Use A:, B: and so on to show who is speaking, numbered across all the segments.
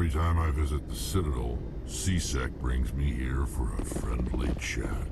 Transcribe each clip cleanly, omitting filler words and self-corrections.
A: Every time I visit the Citadel, CSEC brings me here for a friendly chat.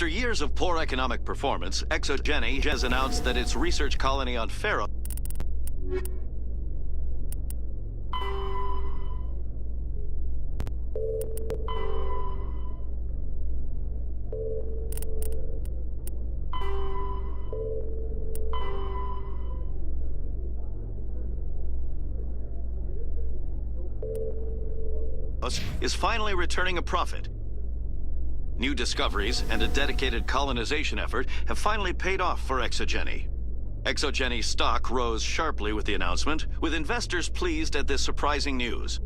B: After years of poor economic performance, XXII has announced that its research colony on Pharaoh is finally returning a profit. New discoveries and a dedicated colonization effort have finally paid off for XXII. XXII's stock rose sharply with the announcement, with investors pleased at this surprising news.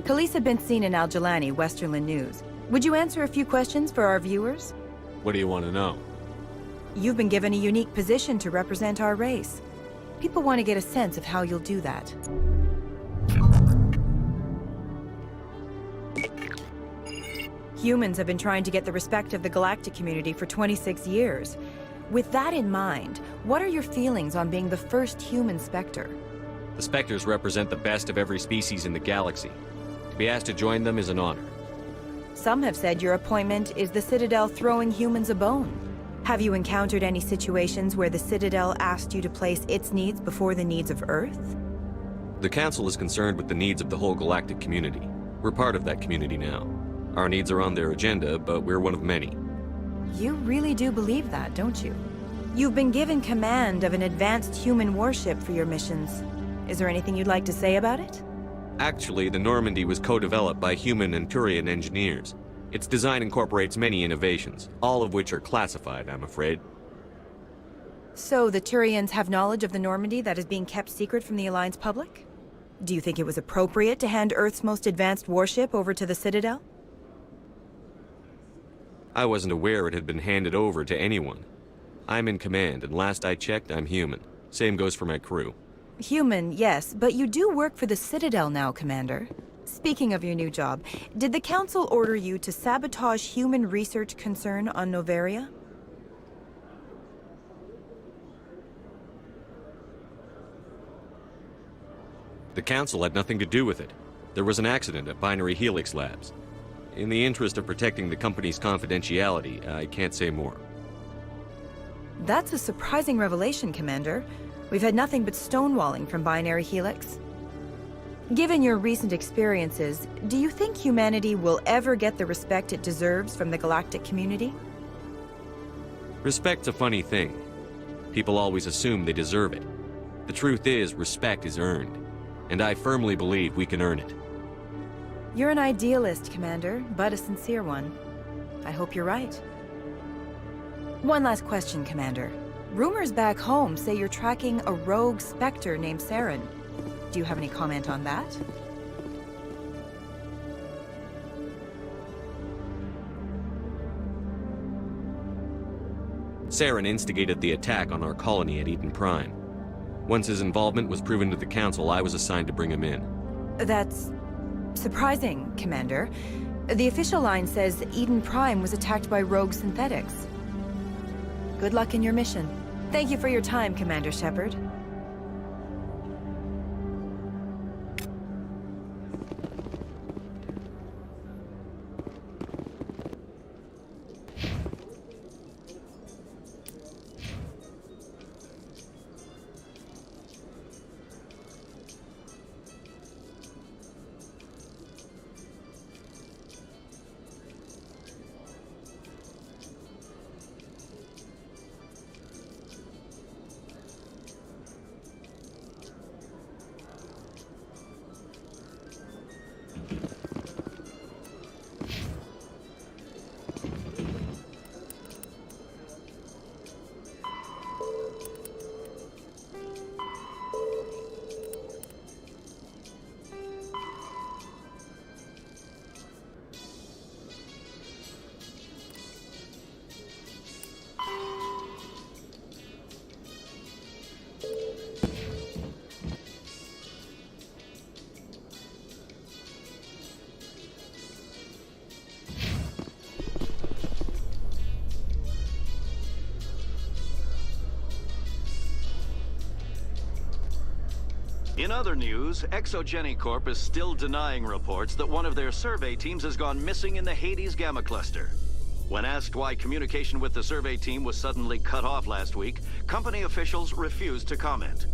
C: Khaleesa been seen in Al-Jalani, Westerland News. Would you answer a few questions for our viewers?
D: What do you want to know?
C: You've been given a unique position to represent our race. People want to get a sense of how you'll do that. Humans have been trying to get the respect of the galactic community for 26 years. With that in mind, what are your feelings on being the first human Spectre?
D: The Spectres represent the best of every species in the galaxy. To be asked to join them is an honor.
C: Some have said your appointment is the Citadel throwing humans a bone. Have you encountered any situations where the Citadel asked you to place its needs before the needs of Earth?
D: The Council is concerned with the needs of the whole galactic community. We're part of that community now. Our needs are on their agenda, but we're one of many.
C: You really do believe that, don't you? You've been given command of an advanced human warship for your missions. Is there anything you'd like to say about it?
D: Actually, the Normandy was co-developed by human and Turian engineers. Its design incorporates many innovations, all of which are classified, I'm afraid.
C: So the Turians have knowledge of the Normandy that is being kept secret from the Alliance public? Do you think it was appropriate to hand Earth's most advanced warship over to the Citadel?
D: I wasn't aware it had been handed over to anyone. I'm in command, and last I checked, I'm human. Same goes for my crew.
C: Human, yes, but you do work for the Citadel now, Commander. Speaking of your new job, did the Council order you to sabotage human research concern on Noveria?
D: The Council had nothing to do with it. There was an accident at Binary Helix Labs. In the interest of protecting the company's confidentiality, I can't say more.
C: That's a surprising revelation, Commander. We've had nothing but stonewalling from Binary Helix. Given your recent experiences, do you think humanity will ever get the respect it deserves from the galactic community?
D: Respect's a funny thing. People always assume they deserve it. The truth is, respect is earned. And I firmly believe we can earn it.
C: You're an idealist, Commander, but a sincere one. I hope you're right. One last question, Commander. Rumors back home say you're tracking a rogue Spectre named Saren. Do you have any comment on that?
D: Saren instigated the attack on our colony at Eden Prime. Once his involvement was proven to the Council, I was assigned to bring him in.
C: That's surprising, Commander. The official line says Eden Prime was attacked by rogue synthetics. Good luck in your mission. Thank you for your time, Commander Shepard.
B: In other news, XXII Corp is still denying reports that one of their survey teams has gone missing in the Hades Gamma Cluster. When asked why communication with the survey team was suddenly cut off last week, company officials refused to comment.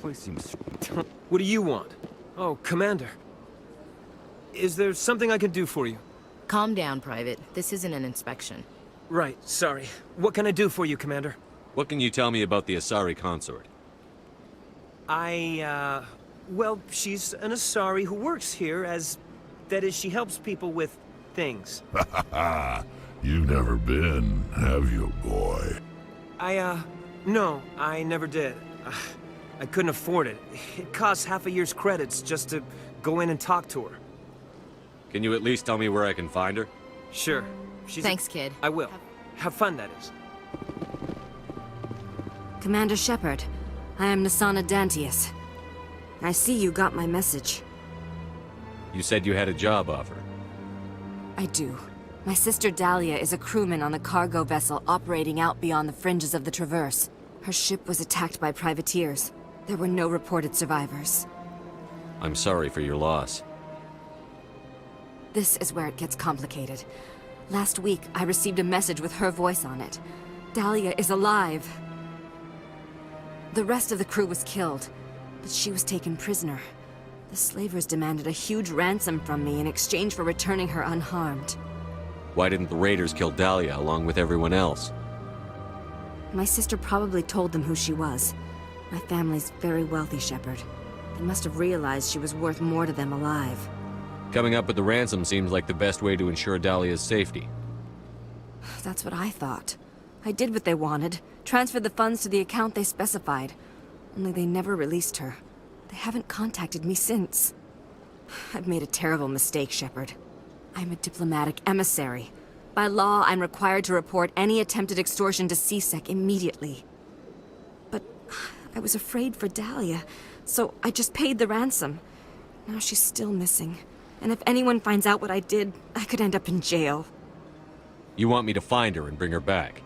E: Place seems... What do you want? Oh, Commander. Is there something I can do for you?
F: Calm down, Private. This isn't an inspection.
E: Right, sorry. What can I do for you, Commander?
D: What can you tell me about the Asari consort?
E: Well, she's an Asari who works here as... That is, she helps people with things.
A: You've never been, have you, boy?
E: No, I never did. I couldn't afford it. It costs half a year's credits just to go in and talk to her.
D: Can you at least tell me where I can find her?
E: Sure. She's
F: Thanks, kid.
E: I will. Have fun, that is.
G: Commander Shepard, I am Nasana Dantius. I see you got my message.
D: You said you had a job offer.
G: I do. My sister Dahlia is a crewman on the cargo vessel operating out beyond the fringes of the Traverse. Her ship was attacked by privateers. There were no reported survivors.
D: I'm sorry for your loss.
G: This is where it gets complicated. Last week, I received a message with her voice on it. Dahlia is alive. The rest of the crew was killed, but she was taken prisoner. The slavers demanded a huge ransom from me in exchange for returning her unharmed.
D: Why didn't the raiders kill Dahlia along with everyone else?
G: My sister probably told them who she was. My family's very wealthy, Shepard. They must have realized she was worth more to them alive.
D: Coming up with the ransom seems like the best way to ensure Dahlia's safety.
G: That's what I thought. I did what they wanted, transferred the funds to the account they specified. Only they never released her. They haven't contacted me since. I've made a terrible mistake, Shepard. I'm a diplomatic emissary. By law, I'm required to report any attempted extortion to CSEC immediately. But I was afraid for Dahlia, so I just paid the ransom. Now she's still missing. And if anyone finds out what I did, I could end up in jail.
D: You want me to find her and bring her back?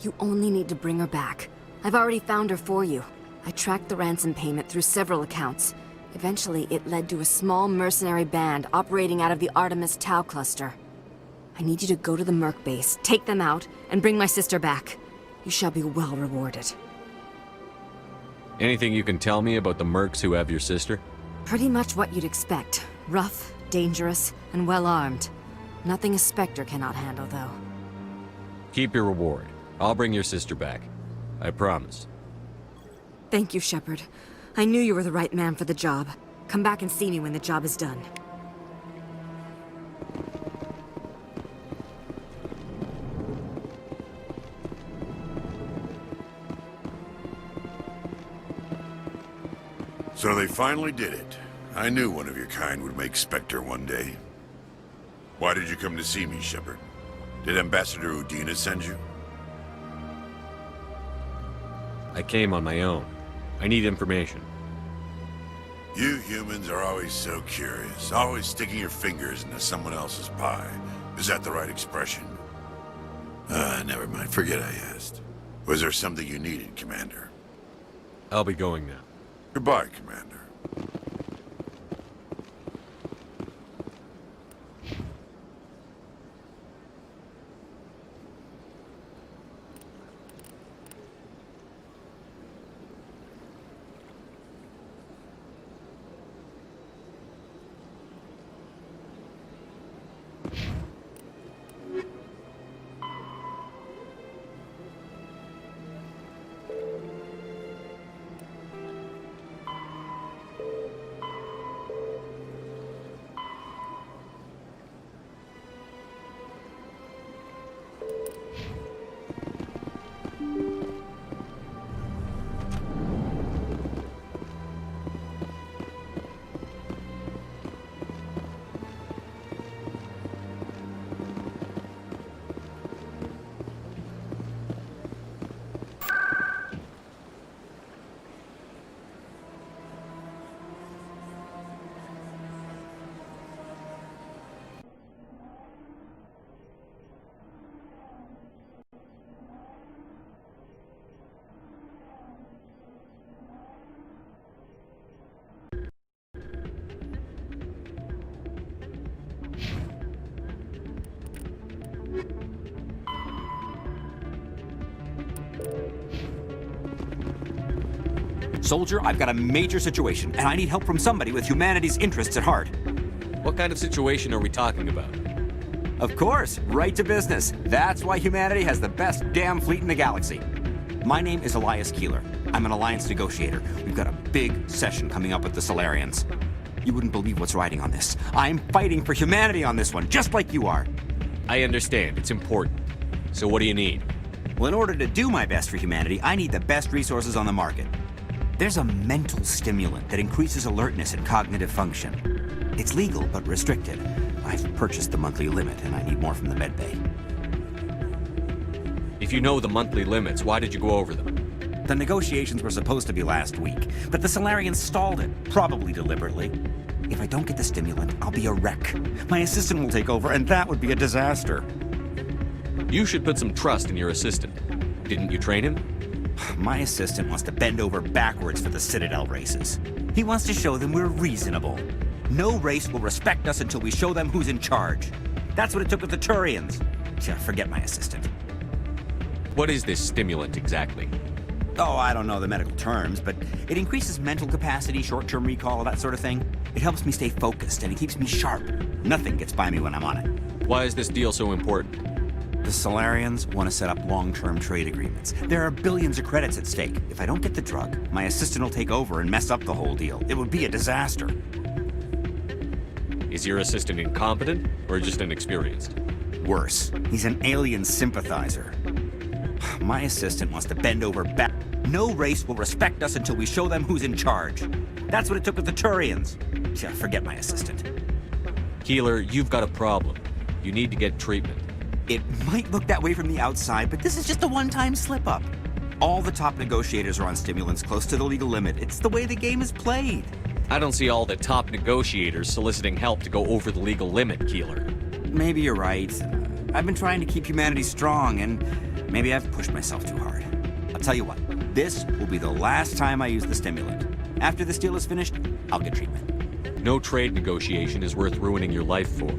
G: You only need to bring her back. I've already found her for you. I tracked the ransom payment through several accounts. Eventually, it led to a small mercenary band operating out of the Artemis Tau cluster. I need you to go to the Merc base, take them out, and bring my sister back. You shall be well rewarded.
D: Anything you can tell me about the mercs who have your sister?
G: Pretty much what you'd expect. Rough, dangerous, and well-armed. Nothing a Spectre cannot handle, though.
D: Keep your reward. I'll bring your sister back. I promise.
G: Thank you, Shepard. I knew you were the right man for the job. Come back and see me when the job is done.
A: So they finally did it. I knew one of your kind would make Spectre one day. Why did you come to see me, Shepard? Did Ambassador Udina send you?
D: I came on my own. I need information.
A: You humans are always so curious, always sticking your fingers into someone else's pie. Is that the right expression? Never mind. Forget I asked. Was there something you needed, Commander?
D: I'll be going now.
A: Goodbye, Commander.
H: Soldier, I've got a major situation, and I need help from somebody with humanity's interests at heart.
D: What kind of situation are we talking about?
H: Of course, right to business. That's why humanity has the best damn fleet in the galaxy. My name is Elias Keeler. I'm an alliance negotiator. We've got a big session coming up with the Solarians. You wouldn't believe what's riding on this. I'm fighting for humanity on this one, just like you are.
D: I understand. It's important. So what do you need?
H: Well, in order to do my best for humanity, I need the best resources on the market. There's a mental stimulant that increases alertness and cognitive function. It's legal, but restricted. I've purchased the monthly limit, and I need more from the medbay.
D: If you know the monthly limits, why did you go over them?
H: The negotiations were supposed to be last week, but the Solarians stalled it, probably deliberately. If I don't get the stimulant, I'll be a wreck. My assistant will take over, and that would be a disaster.
D: You should put some trust in your assistant. Didn't you train him?
H: My assistant wants to bend over backwards for the Citadel races. He wants to show them we're reasonable. No race will respect us until we show them who's in charge. That's what it took with the Turians. Forget my assistant.
D: What is this stimulant exactly?
H: Oh, I don't know the medical terms, but it increases mental capacity, short-term recall, that sort of thing. It helps me stay focused, and it keeps me sharp. Nothing gets by me when I'm on it.
D: Why is this deal so important?
H: The Solarians want to set up long-term trade agreements. There are billions of credits at stake. If I don't get the drug, my assistant will take over and mess up the whole deal. It would be a disaster.
D: Is your assistant incompetent, or just inexperienced?
H: Worse, he's an alien sympathizer. My assistant wants to bend over back. No race will respect us until we show them who's in charge. That's what it took with the Turians. Forget my assistant.
D: Keeler, you've got a problem. You need to get treatment.
H: It might look that way from the outside, but this is just a one-time slip-up. All the top negotiators are on stimulants close to the legal limit. It's the way the game is played.
D: I don't see all the top negotiators soliciting help to go over the legal limit, Keeler.
H: Maybe you're right. I've been trying to keep humanity strong, and maybe I've pushed myself too hard. I'll tell you what, this will be the last time I use the stimulant. After this deal is finished, I'll get treatment.
D: No trade negotiation is worth ruining your life for.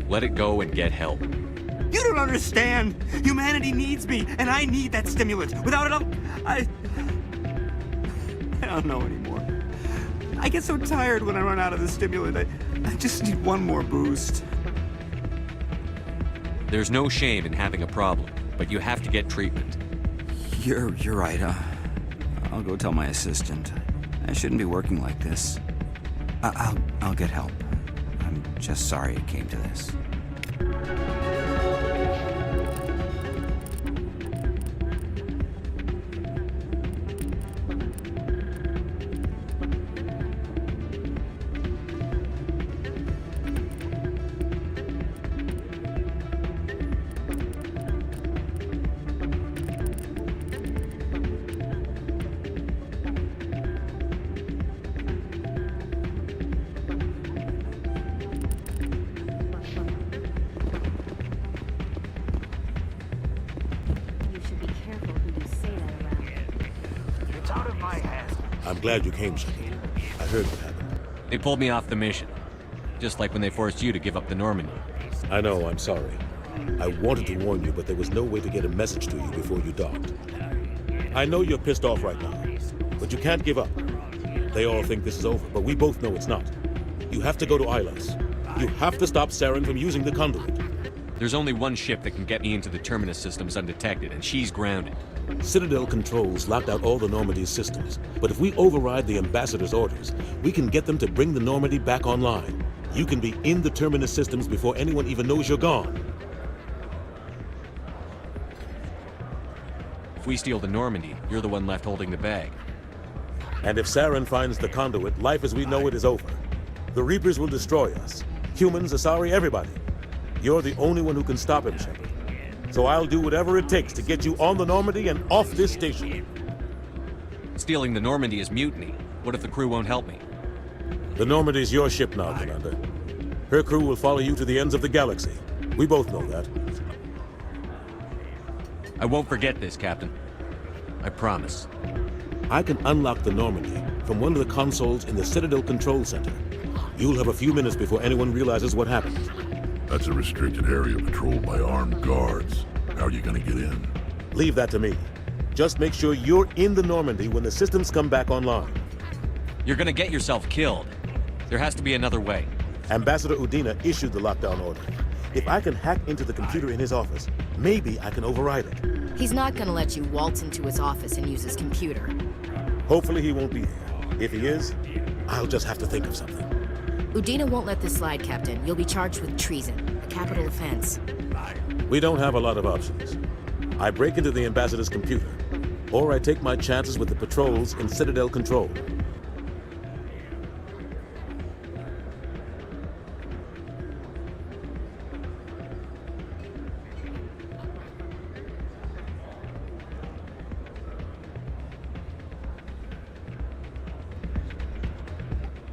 D: Let it go and get help.
H: You don't understand! Humanity needs me, and I need that stimulant. Without it, I don't know anymore. I get so tired when I run out of the stimulant. I just need one more boost.
D: There's no shame in having a problem, but you have to get treatment.
H: You're right. I'll go tell my assistant. I shouldn't be working like this. I'll get help. I'm just sorry it came to this.
I: I'm glad you came, Shaggy. I heard what happened.
D: They pulled me off the mission. Just like when they forced you to give up the Normandy.
I: I know, I'm sorry. I wanted to warn you, but there was no way to get a message to you before you docked. I know you're pissed off right now, but you can't give up. They all think this is over, but we both know it's not. You have to go to Ilas. You have to stop Saren from using the conduit.
D: There's only one ship that can get me into the Terminus systems undetected, and she's grounded.
I: Citadel controls locked out all the Normandy's systems, but if we override the Ambassador's orders, we can get them to bring the Normandy back online. You can be in the Terminus systems before anyone even knows you're gone.
D: If we steal the Normandy, you're the one left holding the bag.
I: And if Saren finds the conduit, life as we know it is over. The Reapers will destroy us. Humans, Asari, everybody. You're the only one who can stop him, Shepard. So I'll do whatever it takes to get you on the Normandy and off this station.
D: Stealing the Normandy is mutiny. What if the crew won't help me?
I: The Normandy's your ship now, Commander. Her crew will follow you to the ends of the galaxy. We both know that.
D: I won't forget this, Captain. I promise.
I: I can unlock the Normandy from one of the consoles in the Citadel Control Center. You'll have a few minutes before anyone realizes what happened.
A: That's a restricted area patrolled by armed guards. How are you gonna get in?
I: Leave that to me. Just make sure you're in the Normandy when the systems come back online.
D: You're gonna get yourself killed. There has to be another way.
I: Ambassador Udina issued the lockdown order. If I can hack into the computer in his office, maybe I can override it.
F: He's not gonna let you waltz into his office and use his computer.
I: Hopefully he won't be there. If he is, I'll just have to think of something.
F: Udina won't let this slide, Captain. You'll be charged with treason, a capital offense.
I: We don't have a lot of options. I break into the Ambassador's computer, or I take my chances with the patrols in Citadel Control.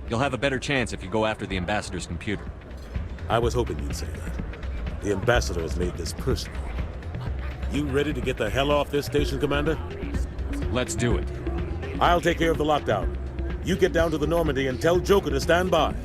D: You'll have a better chance if you go after the Ambassador's computer.
I: I was hoping you'd say that. The Ambassador has made this personal. You ready to get the hell off this station, Commander?
D: Let's do it.
I: I'll take care of the lockdown. You get down to the Normandy and tell Joker to stand by.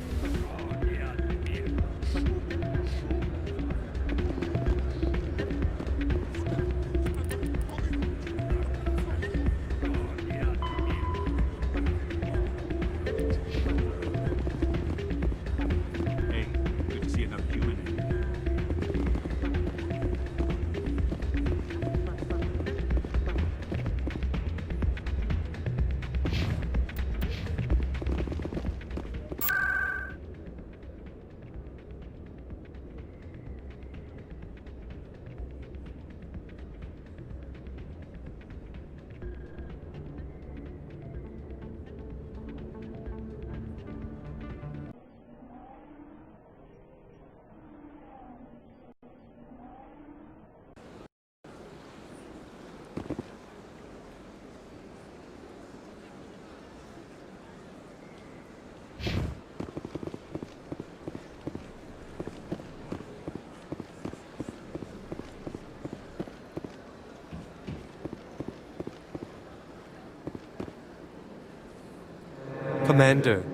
J: Commander,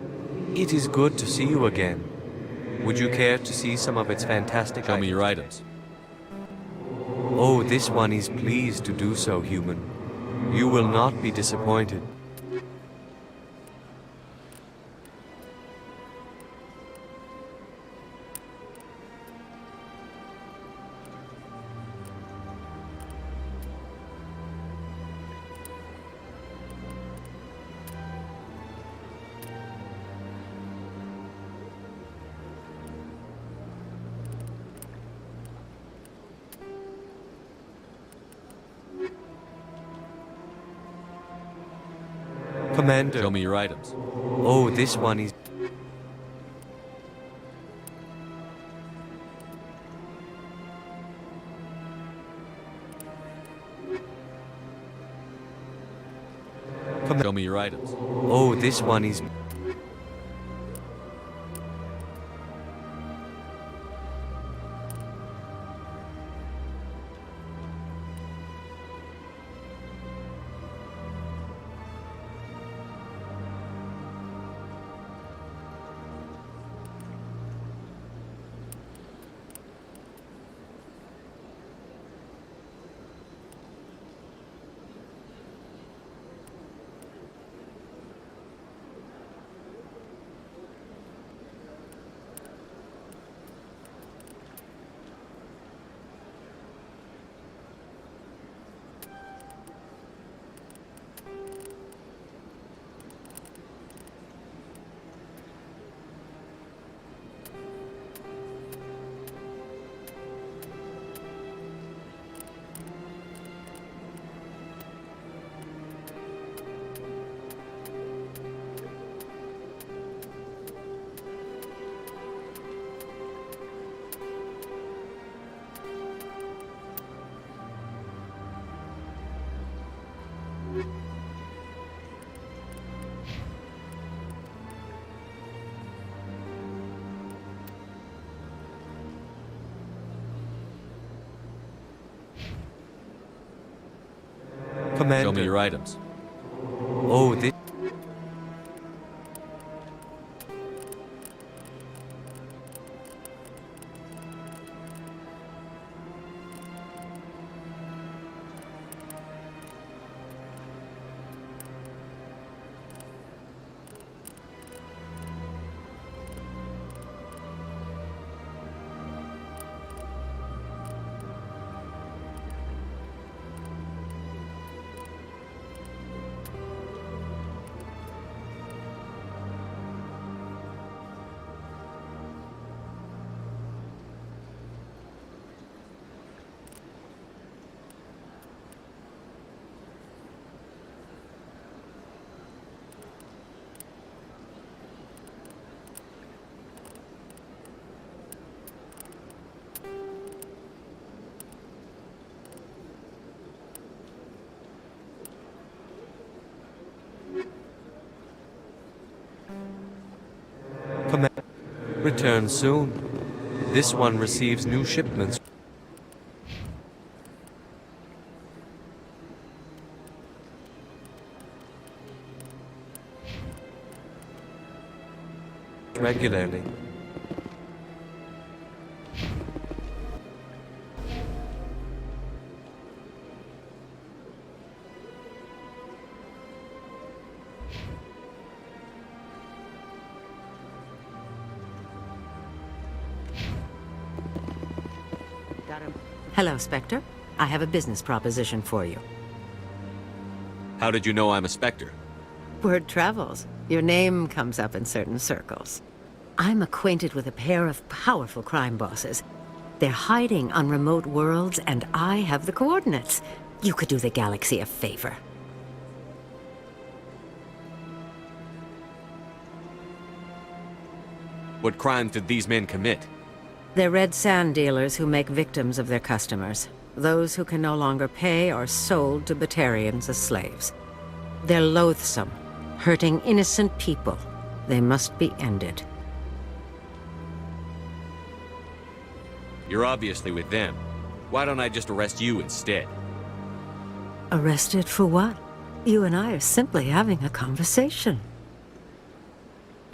J: it is good to see you again. Would you care to see some of its fantastic
D: Show me your items.
J: Oh, this one is pleased to do so, human. You will not be disappointed. Commander.
D: Show me your items.
J: Oh, this one is...
D: Show me your items.
J: Oh, this one is... Commander.
D: Show me your items.
J: Oh, this... Return soon. This one receives new shipments regularly.
F: Hello, Spectre. I have a business proposition for you.
D: How did you know I'm a Spectre?
F: Word travels. Your name comes up in certain circles. I'm acquainted with a pair of powerful crime bosses. They're hiding on remote worlds, and I have the coordinates. You could do the galaxy a favor.
D: What crimes did these men commit?
F: They're red sand dealers who make victims of their customers. Those who can no longer pay are sold to Batarians as slaves. They're loathsome, hurting innocent people. They must be ended.
D: You're obviously with them. Why don't I just arrest you instead?
F: Arrested for what? You and I are simply having a conversation.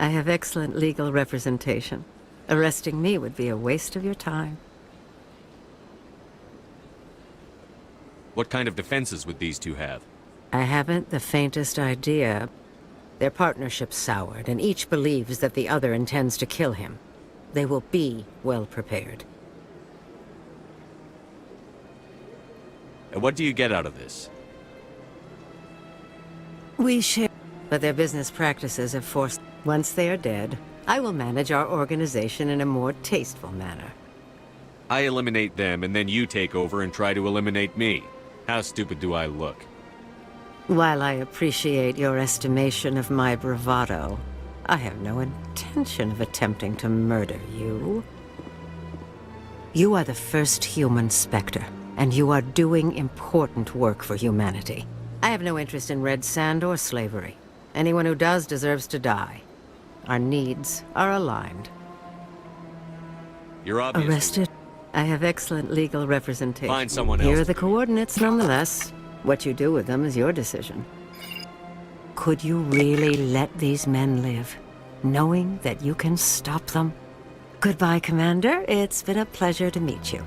F: I have excellent legal representation. Arresting me would be a waste of your time.
D: What kind of defenses would these two have?
F: I haven't the faintest idea. Their partnership's soured, and each believes that the other intends to kill him. They will be well prepared.
D: And what do you get out of this?
F: We share, but their business practices have forced... Once they are dead, I will manage our organization in a more tasteful manner.
D: I eliminate them, and then you take over and try to eliminate me. How stupid do I look?
F: While I appreciate your estimation of my bravado, I have no intention of attempting to murder you. You are the first human Spectre, and you are doing important work for humanity. I have no interest in red sand or slavery. Anyone who does deserves to die. Our needs are aligned.
D: You're obviously...
F: Arrested? I have excellent legal representation.
D: Find someone else.
F: Here are the coordinates, nonetheless. What you do with them is your decision. Could you really let these men live, knowing that you can stop them? Goodbye, Commander. It's been a pleasure to meet you.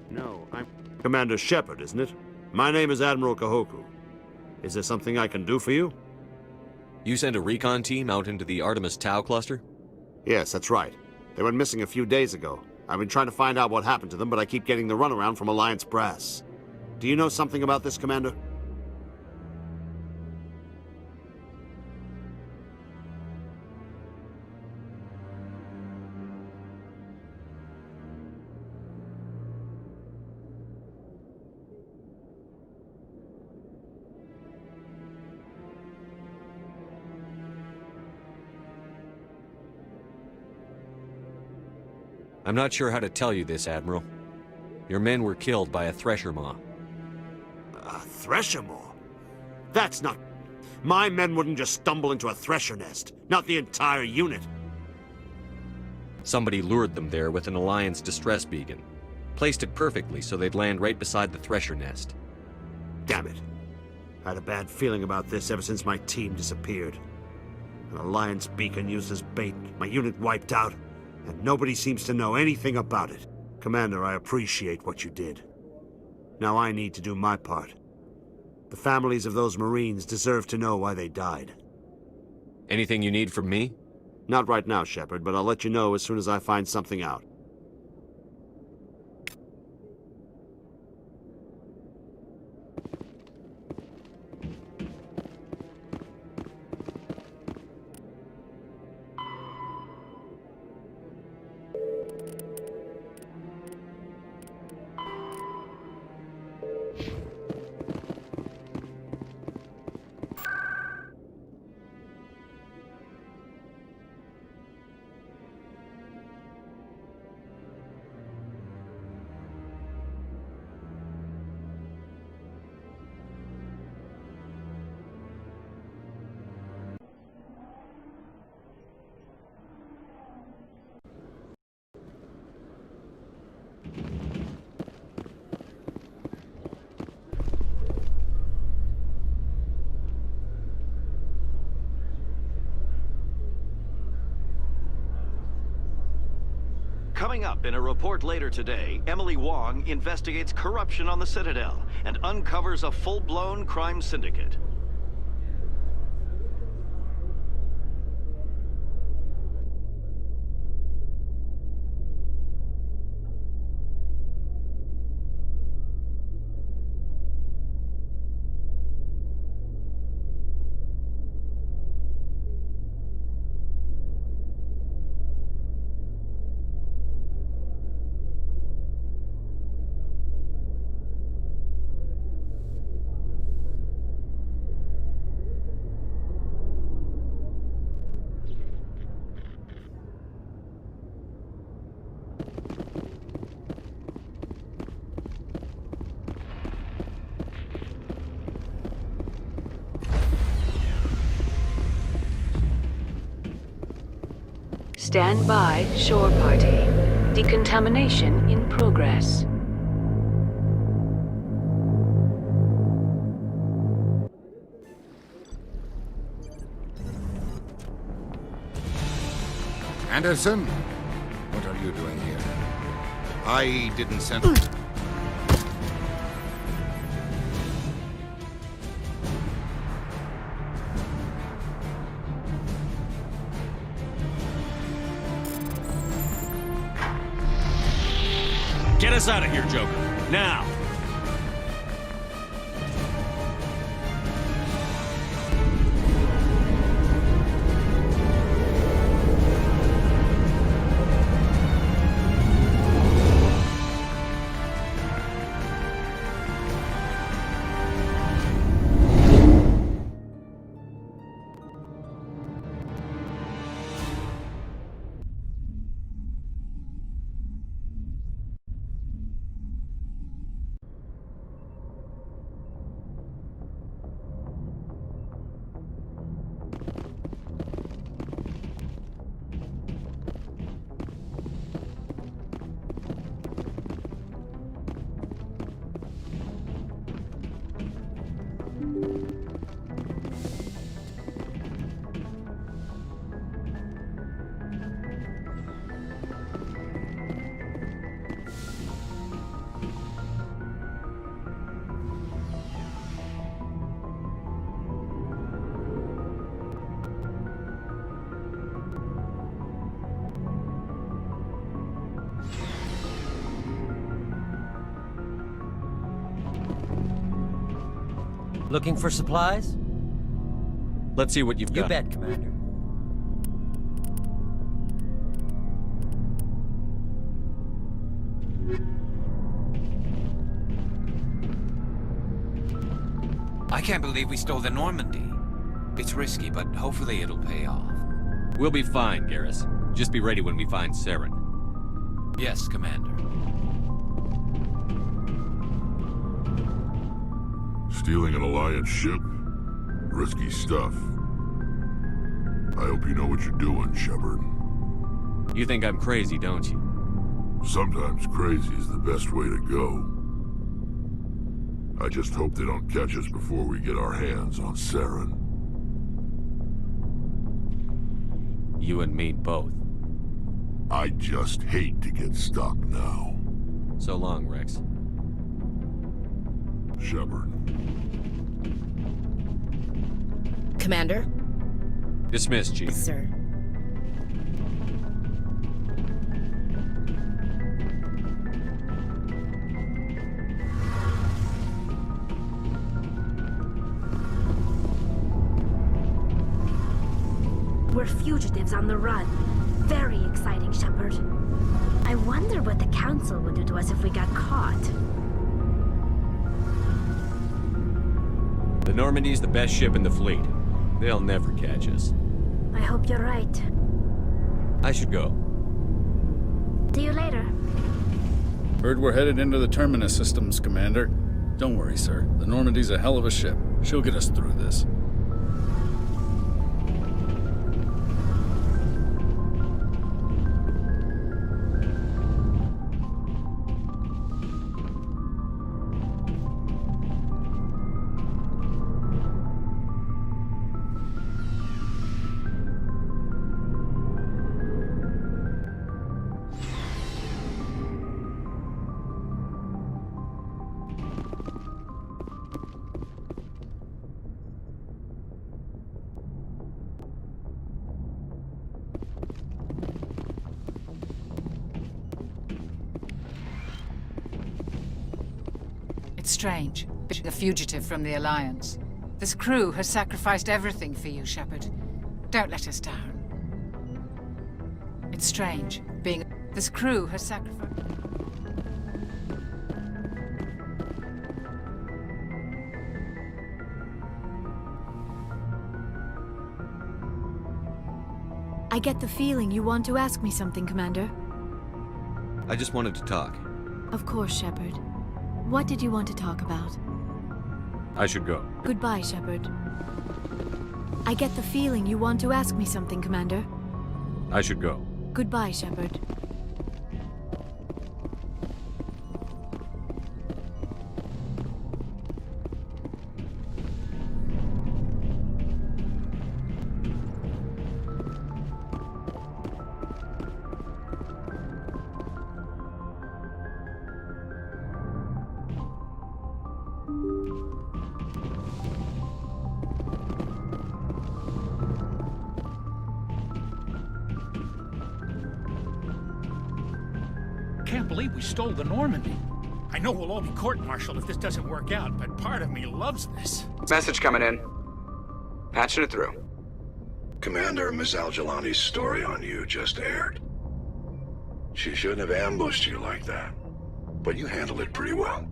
K: No, I'm Commander Shepard, isn't it? My name is Admiral Kahoku. Is there something I can do for you?
D: You sent a recon team out into the Artemis Tau cluster?
K: Yes, that's right. They went missing a few days ago. I've been trying to find out what happened to them, but I keep getting the runaround from Alliance brass. Do you know something about this, Commander?
D: I'm not sure how to tell you this, Admiral. Your men were killed by a thresher maw.
K: A thresher maw? That's not... My men wouldn't just stumble into a thresher nest. Not the entire unit.
D: Somebody lured them there with an Alliance distress beacon. Placed it perfectly so they'd land right beside the thresher nest.
K: Damn it. I had a bad feeling about this ever since my team disappeared. An Alliance beacon used as bait, my unit wiped out, and nobody seems to know anything about it. Commander, I appreciate what you did. Now I need to do my part. The families of those Marines deserve to know why they died.
D: Anything you need from me?
K: Not right now, Shepard, but I'll let you know as soon as I find something out.
B: Coming up in a report later today, Emily Wong investigates corruption on the Citadel and uncovers a full-blown crime syndicate.
L: Stand by, shore party. Decontamination in progress.
M: Anderson? What are you doing here? I didn't send...
D: Get us out of here, Joker. Now!
N: Looking for supplies?
D: Let's see what you've got.
N: You bet, Commander.
O: I can't believe we stole the Normandy. It's risky, but hopefully it'll pay off.
D: We'll be fine, Garrus. Just be ready when we find Saren.
O: Yes, Commander.
A: Stealing an Alliance ship? Risky stuff. I hope you know what you're doing, Shepard.
D: You think I'm crazy, don't you?
A: Sometimes crazy is the best way to go. I just hope they don't catch us before we get our hands on Saren.
D: You and me both.
A: I just hate to get stuck now.
D: So long, Rex.
A: Shepard.
P: Commander?
D: Dismissed, Chief.
P: Sir.
Q: We're fugitives on the run. Very exciting, Shepard. I wonder what the Council would do to us if we got caught.
D: The Normandy's the best ship in the fleet. They'll never catch us.
Q: I hope you're right.
D: I should go.
Q: See you later.
R: Heard we're headed into the Terminus systems, Commander. Don't worry, sir. The Normandy's a hell of a ship. She'll get us through this.
N: It's strange, being a fugitive from the Alliance. This crew has sacrificed everything for you, Shepard. Don't let us down. It's strange, being... This crew has sacrificed...
S: I get the feeling you want to ask me something, Commander.
D: I just wanted to talk.
S: Of course, Shepard. What did you want to talk about?
D: I should go.
S: Goodbye, Shepard. I get the feeling you want to ask me something, Commander.
D: I should go.
S: Goodbye, Shepard.
T: Can't believe we stole the Normandy. I know we'll all be court-martialed if this doesn't work out, but part of me loves this.
U: Message coming in. Patching it through.
A: Commander, Ms. Al-Jalani's story on you just aired. She shouldn't have ambushed you like that, but you handled it pretty well.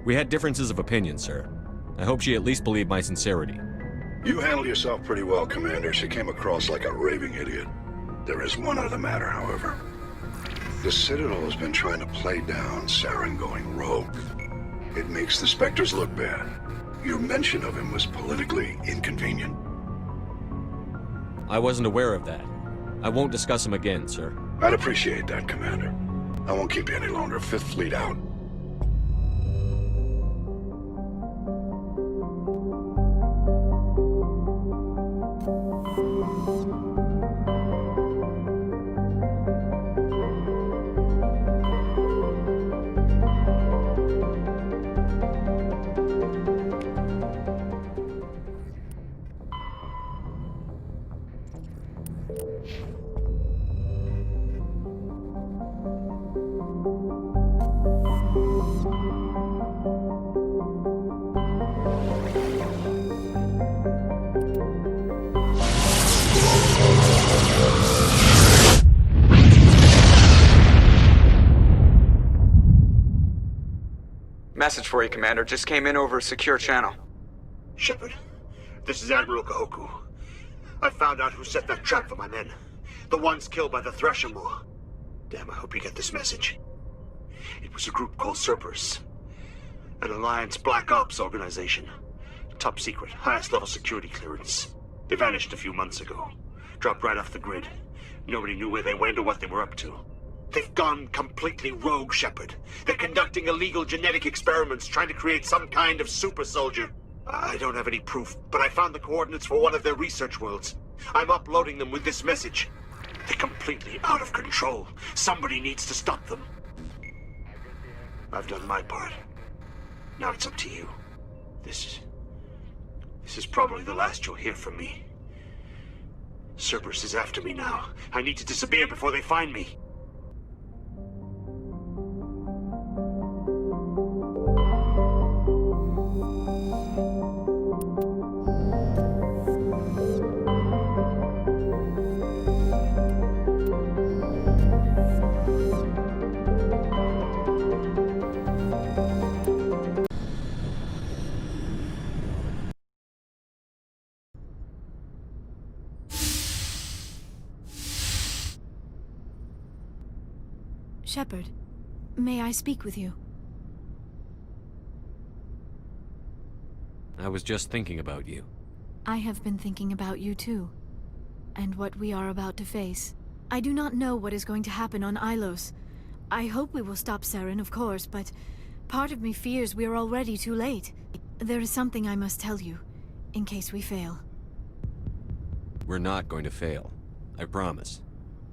D: We had differences of opinion, sir. I hope she at least believed my sincerity.
A: You handled yourself pretty well, Commander. She came across like a raving idiot. There is one other matter, however. The Citadel has been trying to play down Saren going rogue. It makes the Spectres look bad. Your mention of him was politically inconvenient.
D: I wasn't aware of that. I won't discuss him again, sir.
A: I'd appreciate that, Commander. I won't keep you any longer. Fifth Fleet out.
U: Message for you, Commander. Just came in over a secure channel.
K: Shepard, this is Admiral Kahoku. I found out who set that trap for my men. The ones killed by the Threshermoor. Damn, I hope you get this message. It was a group called Cerberus. An Alliance Black Ops organization. Top secret, highest level security clearance. They vanished a few months ago. Dropped right off the grid. Nobody knew where they went or what they were up to. They've gone completely rogue, Shepard. They're conducting illegal genetic experiments, trying to create some kind of super soldier. I don't have any proof, but I found the coordinates for one of their research worlds. I'm uploading them with this message. They're completely out of control. Somebody needs to stop them. I've done my part. Now it's up to you. This is probably the last you'll hear from me. Cerberus is after me now. I need to disappear before they find me.
S: Shepard, may I speak with you?
D: I was just thinking about you.
S: I have been thinking about you too, and what we are about to face. I do not know what is going to happen on Ilos. I hope we will stop Saren, of course, but part of me fears we are already too late. There is something I must tell you, in case we fail.
D: We're not going to fail. I promise.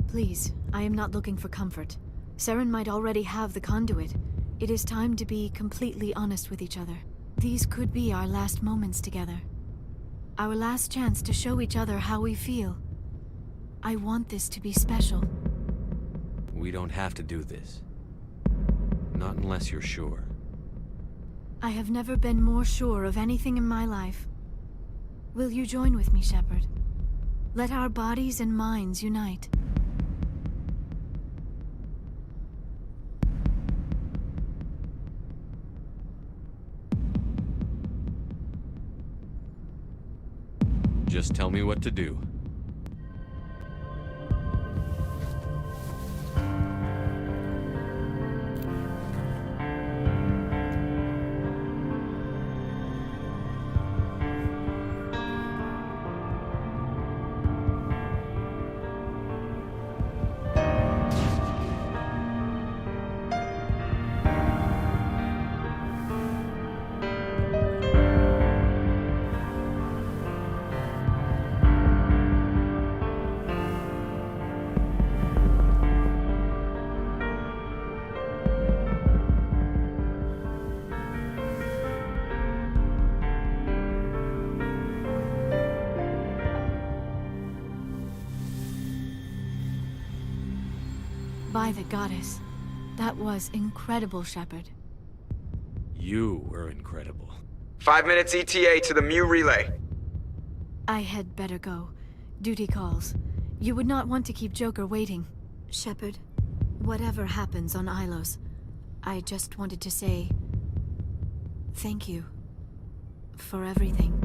S: Please, I am not looking for comfort. Saren might already have the conduit. It is time to be completely honest with each other. These could be our last moments together. Our last chance to show each other how we feel. I want this to be special.
D: We don't have to do this. Not unless you're sure.
S: I have never been more sure of anything in my life. Will you join with me, Shepard? Let our bodies and minds unite.
D: Just tell me what to do.
S: By the goddess. That was incredible, Shepard.
D: You were incredible.
U: 5 minutes ETA to the Mu relay.
S: I had better go. Duty calls. You would not want to keep Joker waiting. Shepard, whatever happens on Ilos, I just wanted to say... thank you. For everything.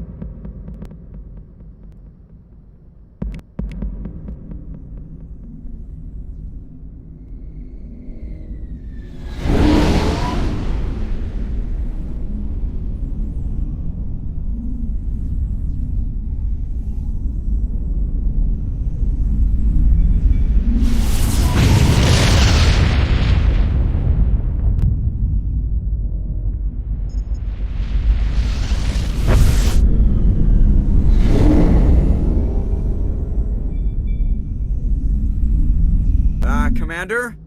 U: Commander?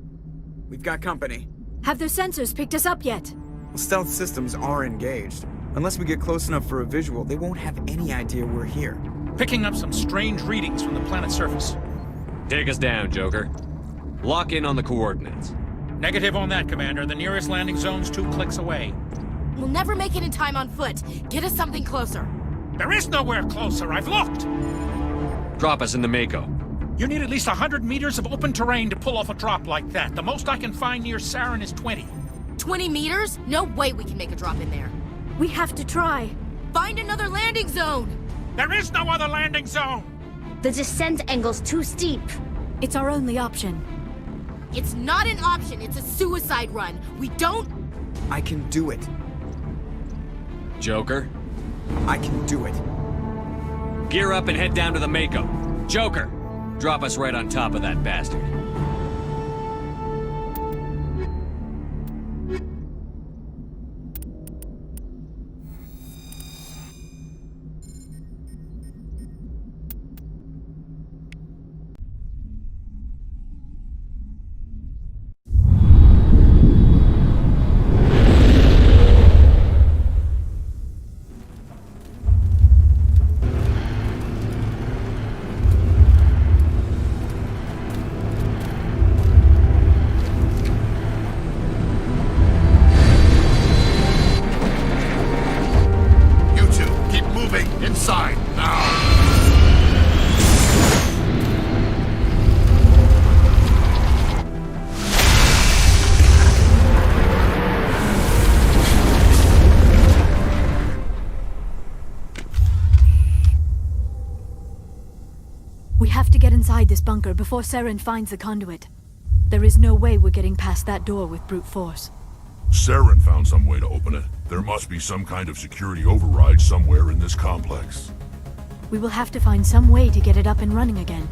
U: We've got company.
S: Have their sensors picked us up yet?
U: Well, stealth systems are engaged. Unless we get close enough for a visual, they won't have any idea we're here.
T: Picking up some strange readings from the planet's surface.
D: Take us down, Joker. Lock in on the coordinates.
T: Negative on that, Commander. The nearest landing zone's 2 clicks away.
P: We'll never make it in time on foot. Get us something closer.
T: There is nowhere closer. I've looked.
D: Drop us in the Mako.
T: You need at least 100 meters of open terrain to pull off a drop like that. The most I can find near Saren is 20.
P: 20 meters? No way we can make a drop in there.
S: We have to try.
P: Find another landing zone!
T: There is no other landing zone!
Q: The descent angle's too steep.
S: It's our only option.
P: It's not an option, it's a suicide run. We don't...
U: I can do it.
D: Joker?
U: I can do it.
D: Gear up and head down to the Mako. Joker! Drop us right on top of that bastard.
S: We have to get inside this bunker before Saren finds the conduit. There is no way we're getting past that door with brute force.
C: Saren found some way to open it. There must be some kind of security override somewhere in this complex.
S: We will have to find some way to get it up and running again.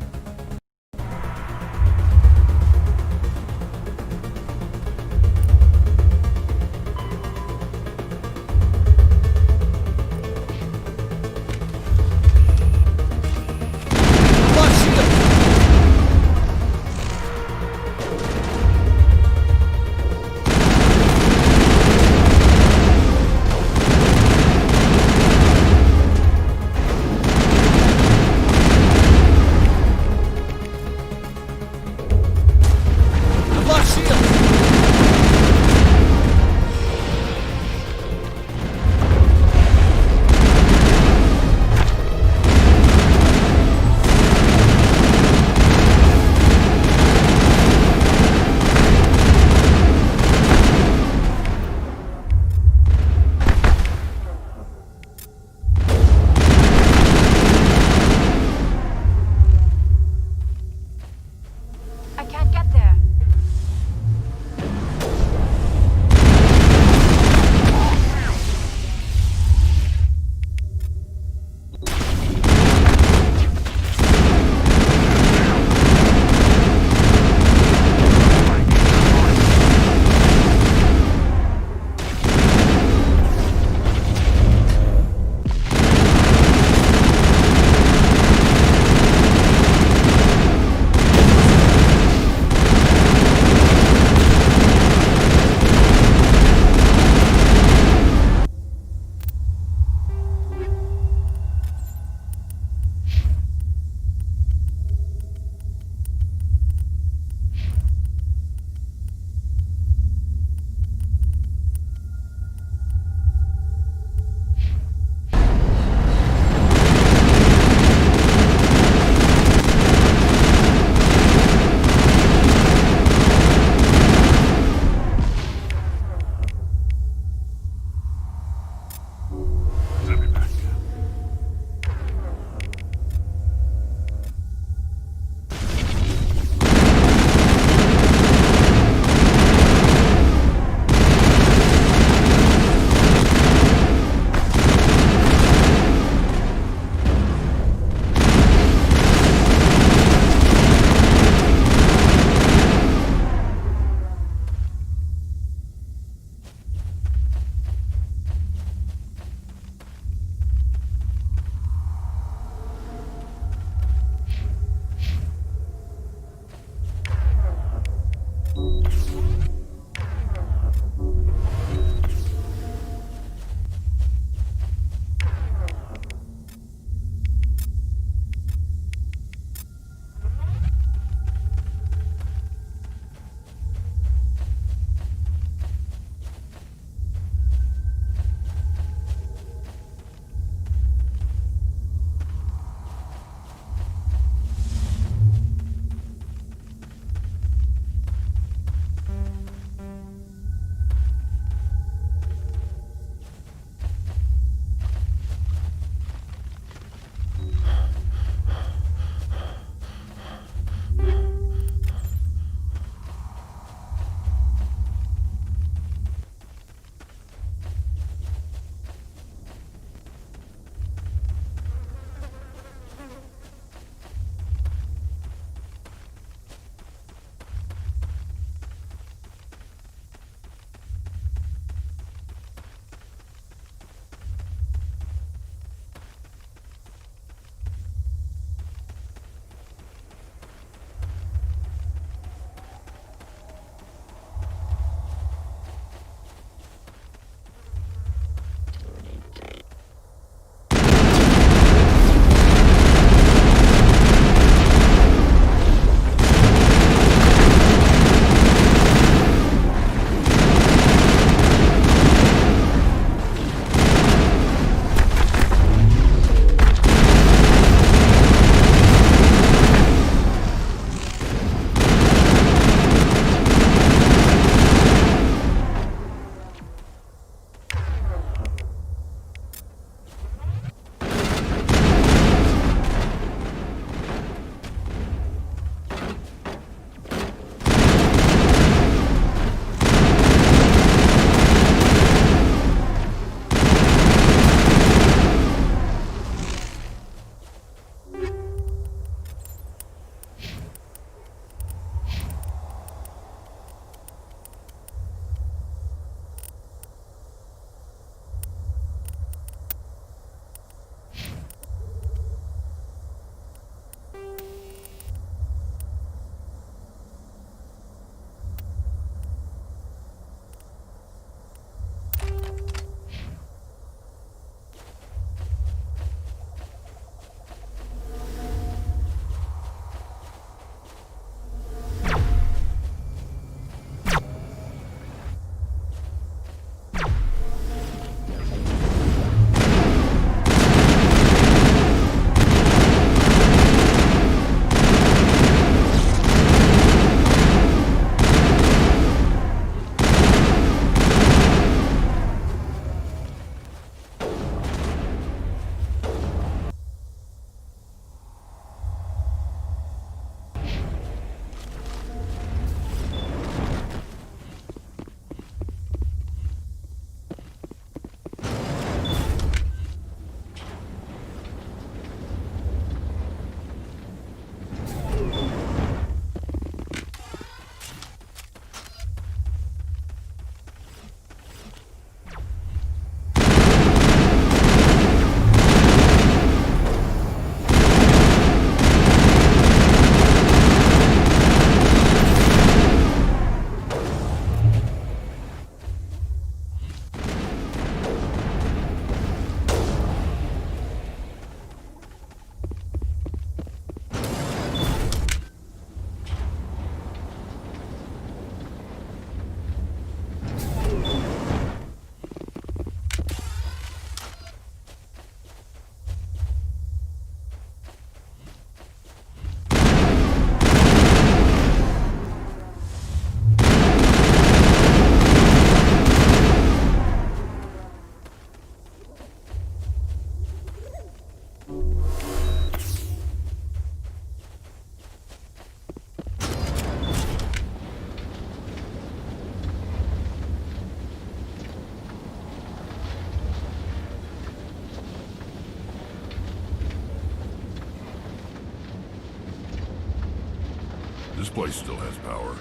C: This place still has power.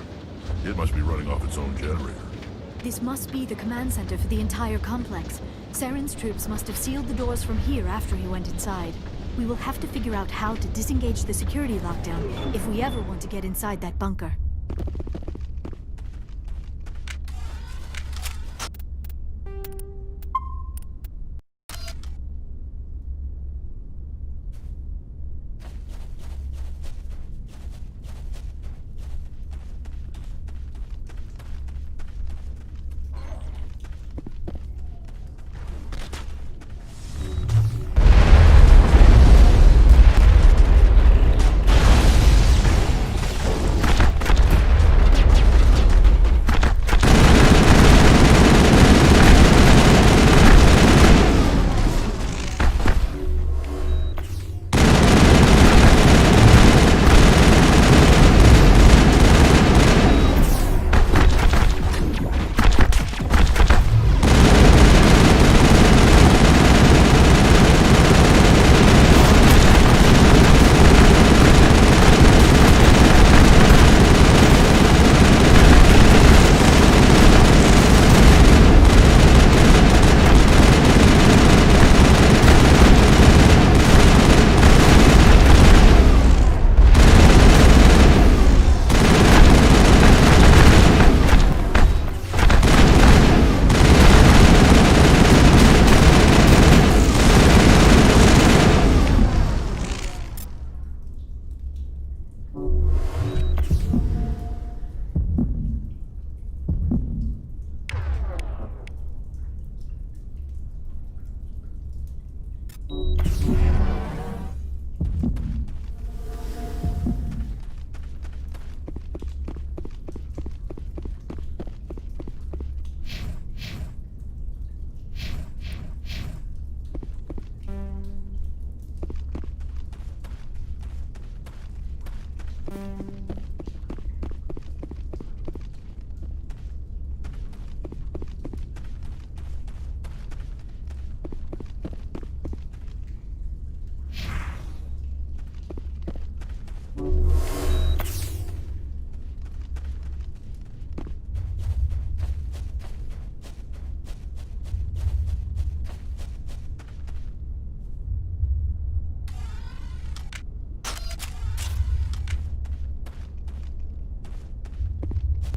C: It must be running off its own generator.
S: This must be the command center for the entire complex. Saren's troops must have sealed the doors from here after he went inside. We will have to figure out how to disengage the security lockdown if we ever want to get inside that bunker.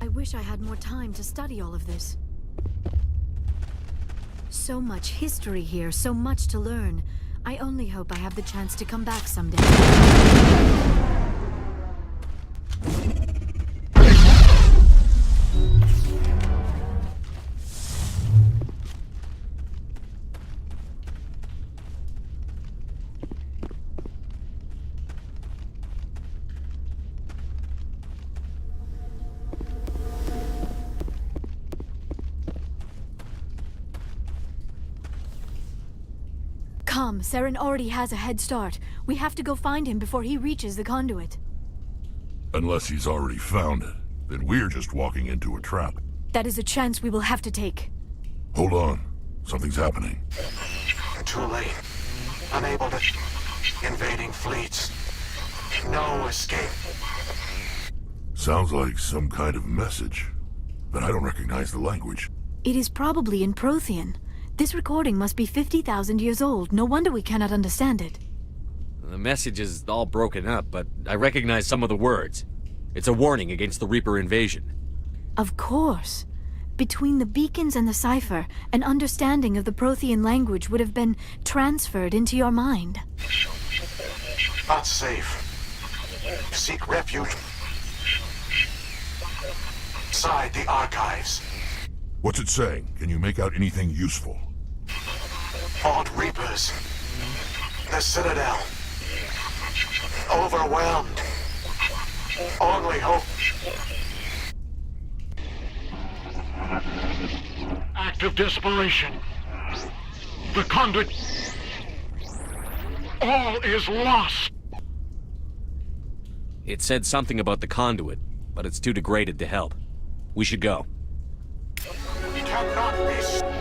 S: I wish I had more time to study all of this. So much history here, so much to learn. I only hope I have the chance to come back someday. Come, Saren already has a head start. We have to go find him before he reaches the conduit.
C: Unless he's already found it, then we're just walking into a trap.
S: That is a chance we will have to take.
C: Hold on. Something's happening.
E: Too late. Unable to... Invading fleets. No escape.
C: Sounds like some kind of message, but I don't recognize the language.
S: It is probably in Protean. This recording must be 50,000 years old. No wonder we cannot understand it.
D: The message is all broken up, but I recognize some of the words. It's a warning against the Reaper invasion.
S: Of course. Between the beacons and the cipher, an understanding of the Protean language would have been transferred into your mind.
E: Not safe. Seek refuge. Inside the archives.
C: What's it saying? Can you make out anything useful?
E: Fought Reapers. The Citadel. Overwhelmed. Only hope. Act of desperation. The conduit. All is lost.
D: It said something about the conduit, but it's too degraded to help. We should go.
E: Cannot be.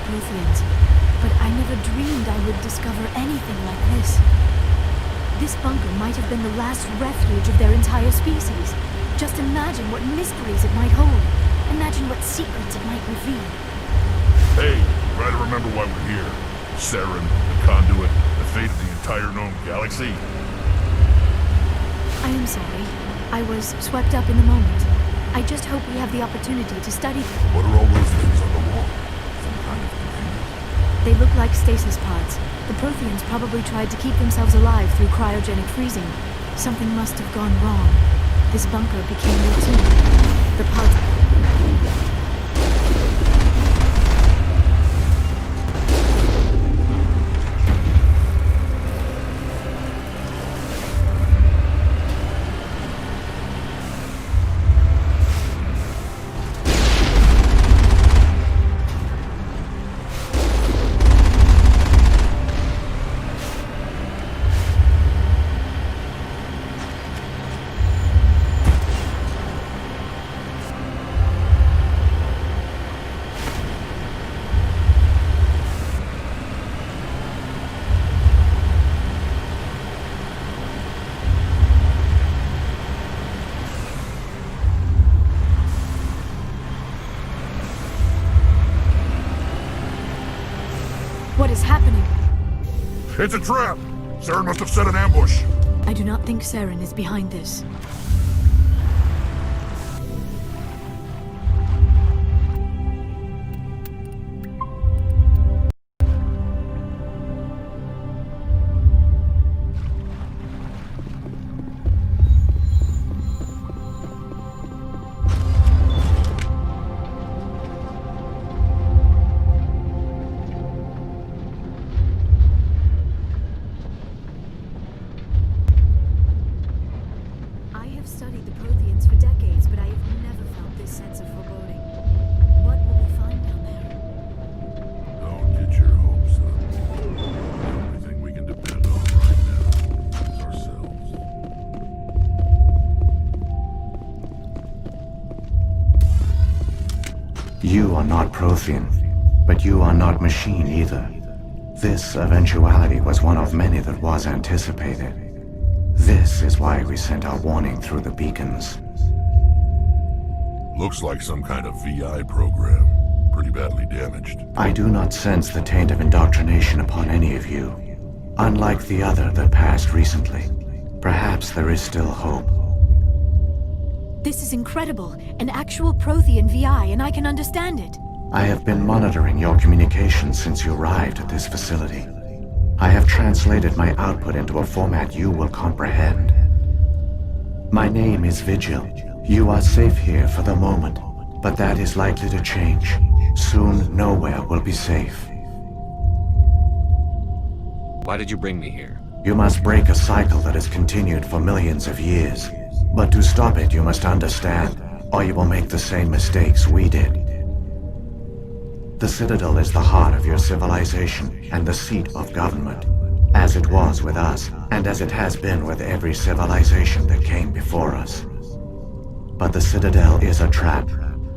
S: Protheans, but I never dreamed I would discover anything like this. This bunker might have been the last refuge of their entire species. Just imagine what mysteries it might hold. Imagine what secrets it might reveal.
C: Hey, try to remember why we're here. Saren, the conduit, the fate of the entire known galaxy.
S: I am sorry. I was swept up in the moment. I just hope we have the opportunity to study them.
C: What are all those things on the wall? Some kind of container?
S: They look like stasis pods. The Protheans probably tried to keep themselves alive through cryogenic freezing. Something must have gone wrong. This bunker became their tomb. The pods... What is happening?
C: It's a trap! Saren must have set an ambush.
S: I do not think Saren is behind this.
G: You are not Prothean, but you are not machine either. This eventuality was one of many that was anticipated. This is why we sent our warning through the beacons.
C: Looks like some kind of VI program. Pretty badly damaged.
G: I do not sense the taint of indoctrination upon any of you. Unlike the other that passed recently. Perhaps there is still hope.
S: This is incredible. An actual Prothean VI, and I can understand it.
G: I have been monitoring your communications since you arrived at this facility. I have translated my output into a format you will comprehend. My name is Vigil. You are safe here for the moment, but that is likely to change. Soon, nowhere will be safe.
D: Why did you bring me here?
G: You must break a cycle that has continued for millions of years. But to stop it, you must understand, or you will make the same mistakes we did. The Citadel is the heart of your civilization and the seat of government, as it was with us, and as it has been with every civilization that came before us. But the Citadel is a trap.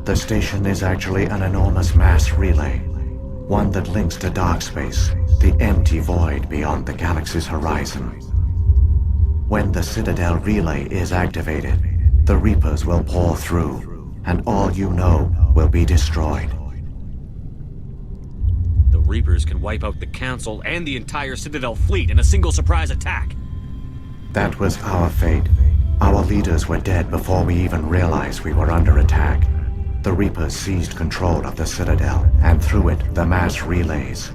G: The station is actually an enormous mass relay, one that links to dark space, the empty void beyond the galaxy's horizon. When the Citadel relay is activated, the Reapers will pour through, and all you know will be destroyed.
D: The Reapers can wipe out the Council and the entire Citadel fleet in a single surprise attack.
G: That was our fate. Our leaders were dead before we even realized we were under attack. The Reapers seized control of the Citadel, and through it, the mass relays.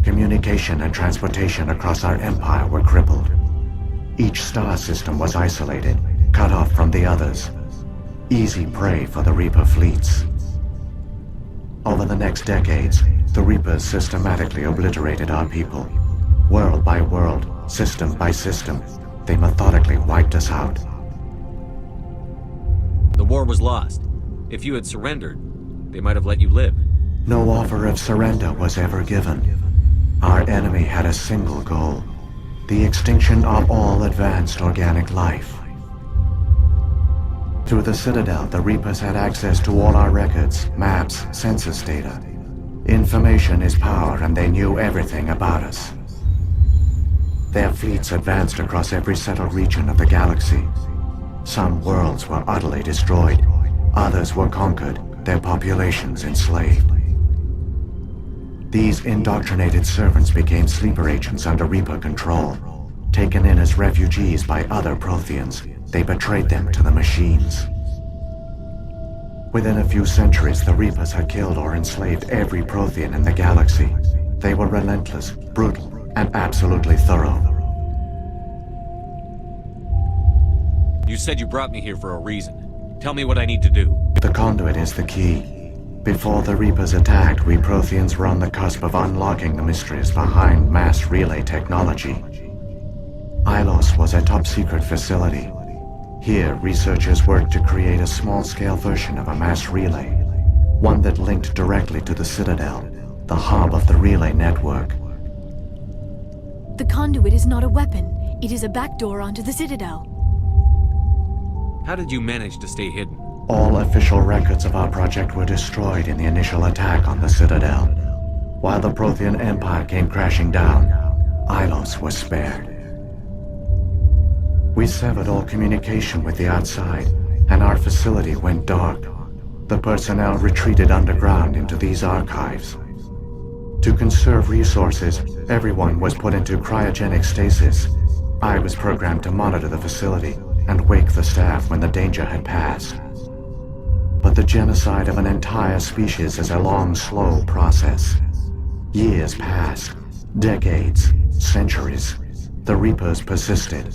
G: Communication and transportation across our empire were crippled. Each star system was isolated, cut off from the others. Easy prey for the Reaper fleets. Over the next decades, the Reapers systematically obliterated our people. World by world, system by system, they methodically wiped us out.
D: The war was lost. If you had surrendered, they might have let you live.
G: No offer of surrender was ever given. Our enemy had a single goal, the extinction of all advanced organic life. Through the Citadel, the Reapers had access to all our records, maps, census data. Information is power, and they knew everything about us. Their fleets advanced across every settled region of the galaxy. Some worlds were utterly destroyed. Others were conquered, their populations enslaved. These indoctrinated servants became sleeper agents under Reaper control. Taken in as refugees by other Protheans, they betrayed them to the machines. Within a few centuries, the Reapers had killed or enslaved every Prothean in the galaxy. They were relentless, brutal, and absolutely thorough.
D: You said you brought me here for a reason. Tell me what I need to do.
G: The conduit is the key. Before the Reapers attacked, we Protheans were on the cusp of unlocking the mysteries behind mass relay technology. Ilos was a top-secret facility. Here, researchers worked to create a small-scale version of a mass relay, one that linked directly to the Citadel, the hub of the relay network.
S: The conduit is not a weapon. It is a backdoor onto the Citadel.
D: How did you manage to stay hidden?
G: All official records of our project were destroyed in the initial attack on the Citadel. While the Prothean Empire came crashing down, Ilos was spared. We severed all communication with the outside, and our facility went dark. The personnel retreated underground into these archives. To conserve resources, everyone was put into cryogenic stasis. I was programmed to monitor the facility and wake the staff when the danger had passed. But the genocide of an entire species is a long, slow process. Years passed, decades, centuries. The Reapers persisted,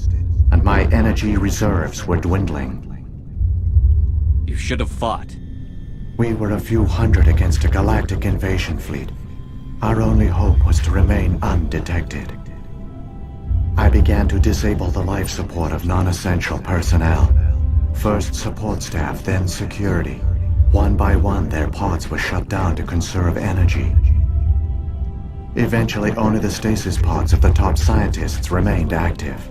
G: and my energy reserves were dwindling.
D: You should have fought.
G: We were a few hundred against a galactic invasion fleet. Our only hope was to remain undetected. I began to disable the life support of non-essential personnel. First support staff, then security. One by one, their pods were shut down to conserve energy. Eventually, only the stasis pods of the top scientists remained active.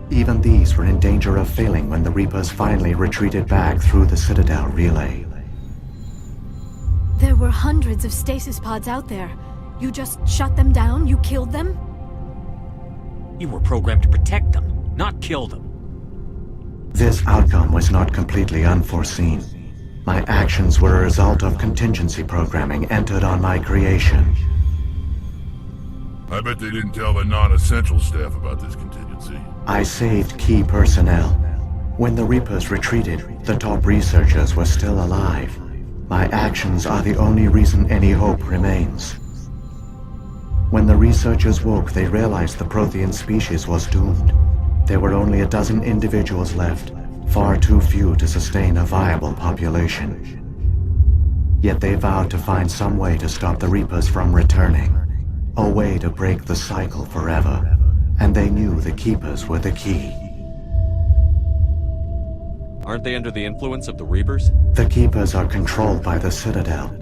G: Even these were in danger of failing when the Reapers finally retreated back through the Citadel relay.
S: There were hundreds of stasis pods out there. You just shut them down? You killed them?
D: You were programmed to protect them, not kill them.
G: This outcome was not completely unforeseen. My actions were a result of contingency programming entered on my creation.
C: I bet they didn't tell the non-essential staff about this contingency.
G: I saved key personnel. When the Reapers retreated, the top researchers were still alive. My actions are the only reason any hope remains. When the researchers woke, they realized the Prothean species was doomed. There were only a dozen individuals left, far too few to sustain a viable population. Yet they vowed to find some way to stop the Reapers from returning, a way to break the cycle forever, and they knew the Keepers were the key.
D: Aren't they under the influence of the Reapers?
G: The Keepers are controlled by the Citadel.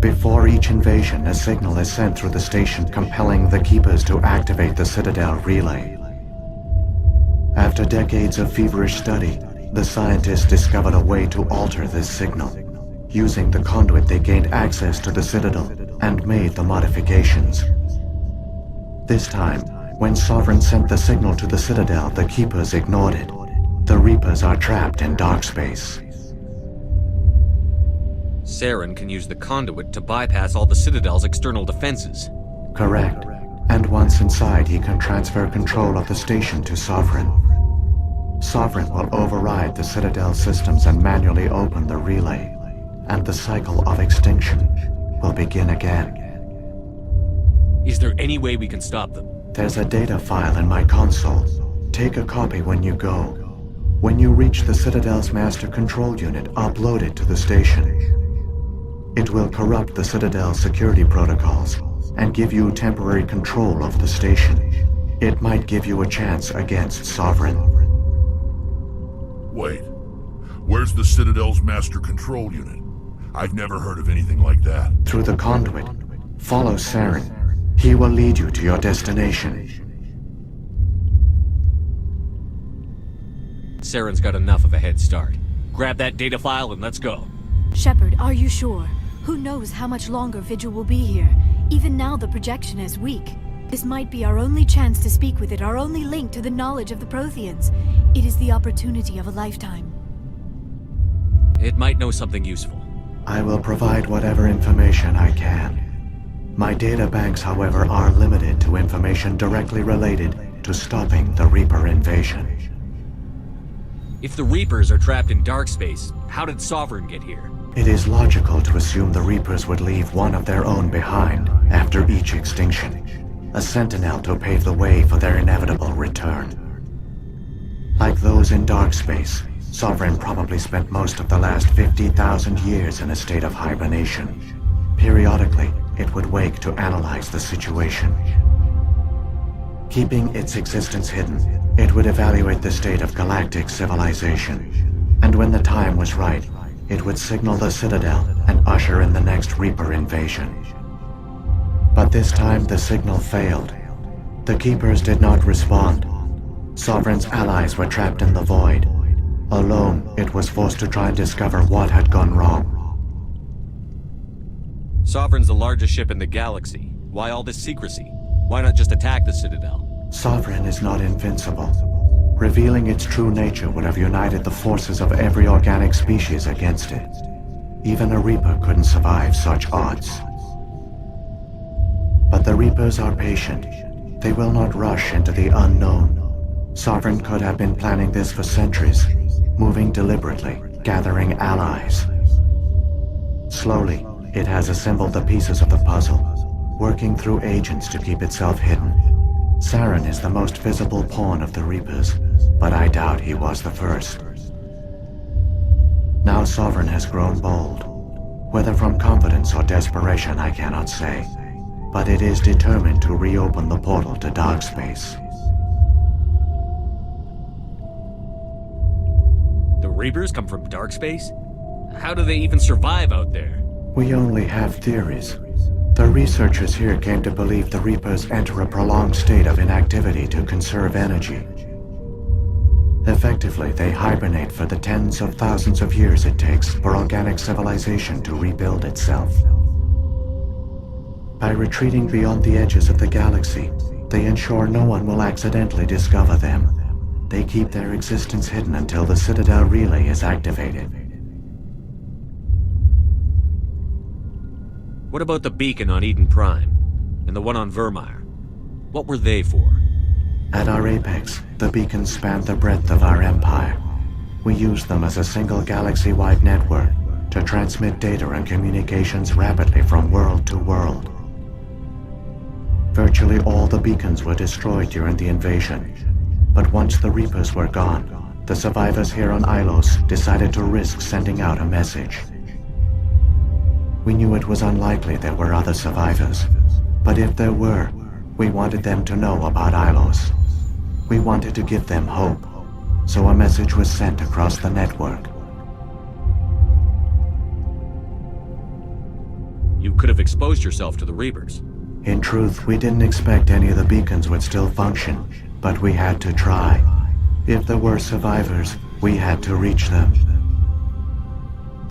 G: Before each invasion, a signal is sent through the station compelling the Keepers to activate the Citadel relay. After decades of feverish study, the scientists discovered a way to alter this signal. Using the conduit, they gained access to the Citadel and made the modifications. This time, when Sovereign sent the signal to the Citadel, the Keepers ignored it. The Reapers are trapped in dark space.
D: Saren can use the conduit to bypass all the Citadel's external defenses.
G: Correct. And once inside, he can transfer control of the station to Sovereign. Sovereign will override the Citadel systems and manually open the relay, and the cycle of extinction will begin again.
D: Is there any way we can stop them?
G: There's a data file in my console. Take a copy when you go. When you reach the Citadel's master control unit, upload it to the station. It will corrupt the Citadel's security protocols and give you temporary control of the station. It might give you a chance against Sovereign.
C: Wait, where's the Citadel's master control unit? I've never heard of anything like that.
G: Through the conduit. Follow Saren. He will lead you to your destination.
D: Saren's got enough of a head start. Grab that data file and let's go.
S: Shepard, are you sure? Who knows how much longer Vigil will be here? Even now the projection is weak. This might be our only chance to speak with it, our only link to the knowledge of the Protheans. It is the opportunity of a lifetime.
D: It might know something useful.
G: I will provide whatever information I can. My data banks, however, are limited to information directly related to stopping the Reaper invasion.
D: If the Reapers are trapped in dark space, how did Sovereign get here?
G: It is logical to assume the Reapers would leave one of their own behind after each extinction. A sentinel to pave the way for their inevitable return. Like those in dark space, Sovereign probably spent most of the last 50,000 years in a state of hibernation. Periodically, it would wake to analyze the situation. Keeping its existence hidden, it would evaluate the state of galactic civilization. And when the time was right, it would signal the Citadel and usher in the next Reaper invasion. But this time the signal failed. The Keepers did not respond. Sovereign's allies were trapped in the void. Alone, it was forced to try and discover what had gone wrong.
D: Sovereign's the largest ship in the galaxy. Why all this secrecy? Why not just attack the Citadel?
G: Sovereign is not invincible. Revealing its true nature would have united the forces of every organic species against it. Even a Reaper couldn't survive such odds. But the Reapers are patient. They will not rush into the unknown. Sovereign could have been planning this for centuries, moving deliberately, gathering allies. Slowly, it has assembled the pieces of the puzzle, working through agents to keep itself hidden. Saren is the most visible pawn of the Reapers, but I doubt he was the first. Now Sovereign has grown bold. Whether from confidence or desperation, I cannot say. But it is determined to reopen the portal to dark space.
D: The Reapers come from dark space? How do they even survive out there?
G: We only have theories. The researchers here came to believe the Reapers enter a prolonged state of inactivity to conserve energy. Effectively, they hibernate for the tens of thousands of years it takes for organic civilization to rebuild itself. By retreating beyond the edges of the galaxy, they ensure no one will accidentally discover them. They keep their existence hidden until the Citadel relay is activated.
D: What about the beacon on Eden Prime? And the one on Vermeer? What were they for?
G: At our apex, the beacons spanned the breadth of our empire. We used them as a single galaxy-wide network to transmit data and communications rapidly from world to world. Virtually all the beacons were destroyed during the invasion. But once the Reapers were gone, the survivors here on Ilos decided to risk sending out a message. We knew it was unlikely there were other survivors, but if there were, we wanted them to know about Ilos. We wanted to give them hope, so a message was sent across the network.
D: You could have exposed yourself to the Reapers.
G: In truth, we didn't expect any of the beacons would still function, but we had to try. If there were survivors, we had to reach them.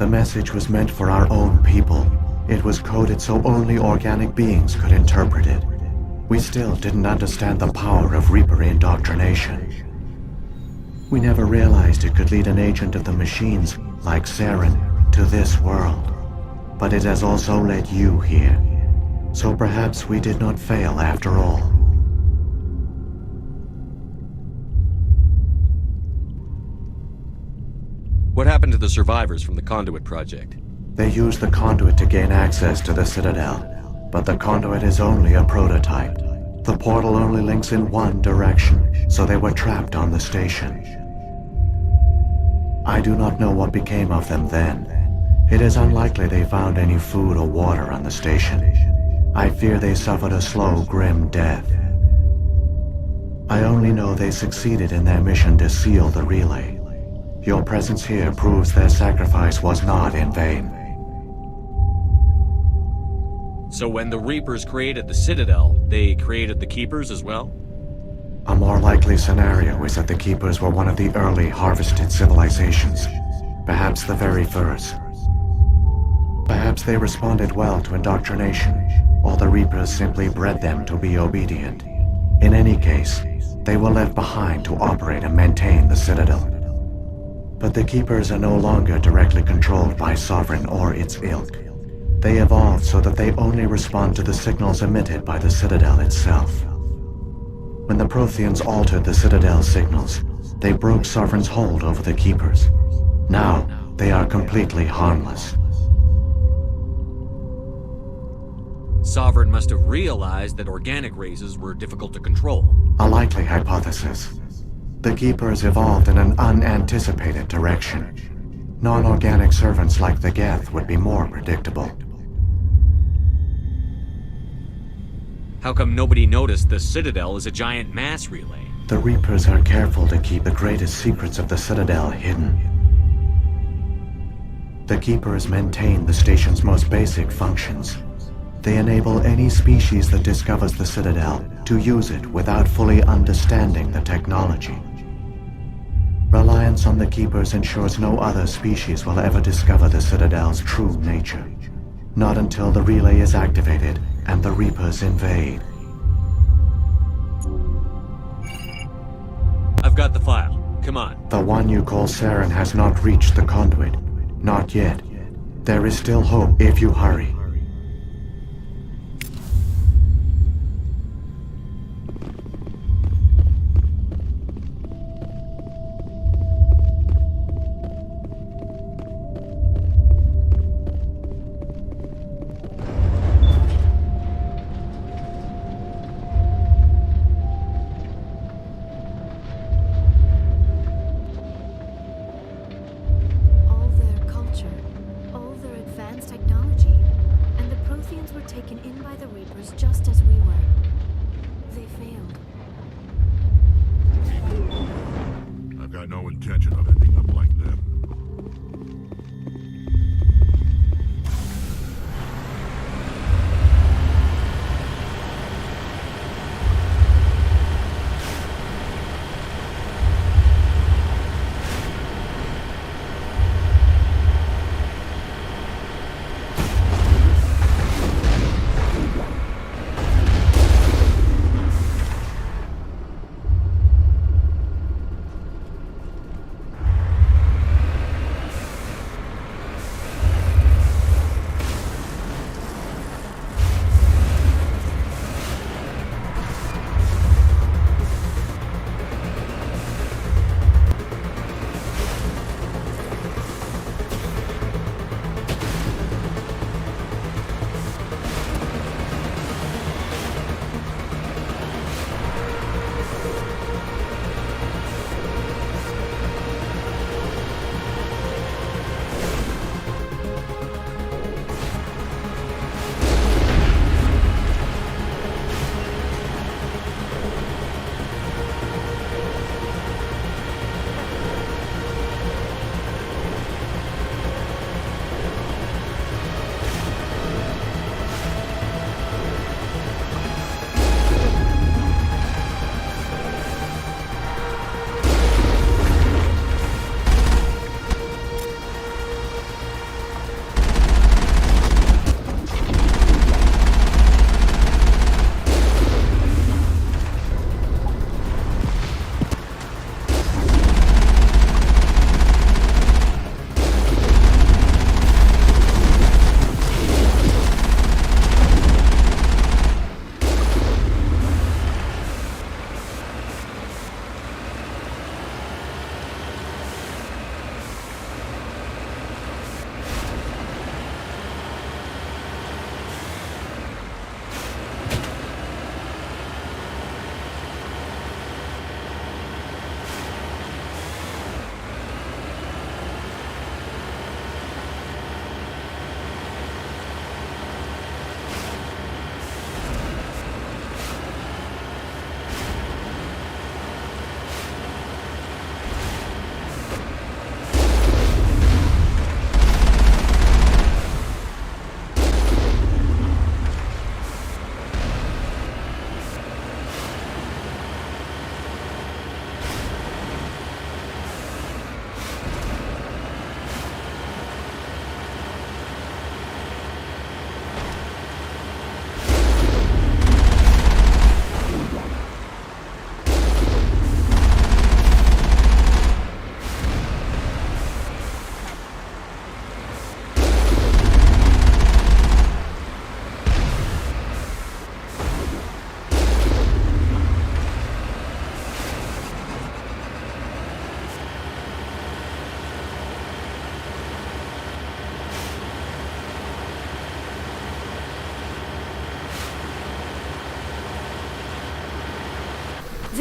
G: The message was meant for our own people. It was coded so only organic beings could interpret it. We still didn't understand the power of Reaper indoctrination. We never realized it could lead an agent of the machines, like Saren, to this world. But it has also led you here. So perhaps we did not fail after all.
D: What happened to the survivors from the Conduit project?
G: They used the Conduit to gain access to the Citadel, but the Conduit is only a prototype. The portal only links in one direction, so they were trapped on the station. I do not know what became of them then. It is unlikely they found any food or water on the station. I fear they suffered a slow, grim death. I only know they succeeded in their mission to seal the relay. Your presence here proves their sacrifice was not in vain.
D: So when the Reapers created the Citadel, they created the Keepers as well?
G: A more likely scenario is that the Keepers were one of the early harvested civilizations, perhaps the very first. Perhaps they responded well to indoctrination, or the Reapers simply bred them to be obedient. In any case, they were left behind to operate and maintain the Citadel. But the Keepers are no longer directly controlled by Sovereign or its ilk. They evolved so that they only respond to the signals emitted by the Citadel itself. When the Protheans altered the Citadel's signals, they broke Sovereign's hold over the Keepers. Now, they are completely harmless.
D: Sovereign must have realized that organic races were difficult to control.
G: A likely hypothesis. The Keepers evolved in an unanticipated direction. Non-organic servants like the Geth would be more predictable.
D: How come nobody noticed the Citadel is a giant mass relay?
G: The Reapers are careful to keep the greatest secrets of the Citadel hidden. The Keepers maintain the station's most basic functions. They enable any species that discovers the Citadel to use it without fully understanding the technology. Reliance on the Keepers ensures no other species will ever discover the Citadel's true nature. Not until the relay is activated and the Reapers invade.
D: I've got the file. Come on.
G: The one you call Saren has not reached the conduit. Not yet. There is still hope if you hurry.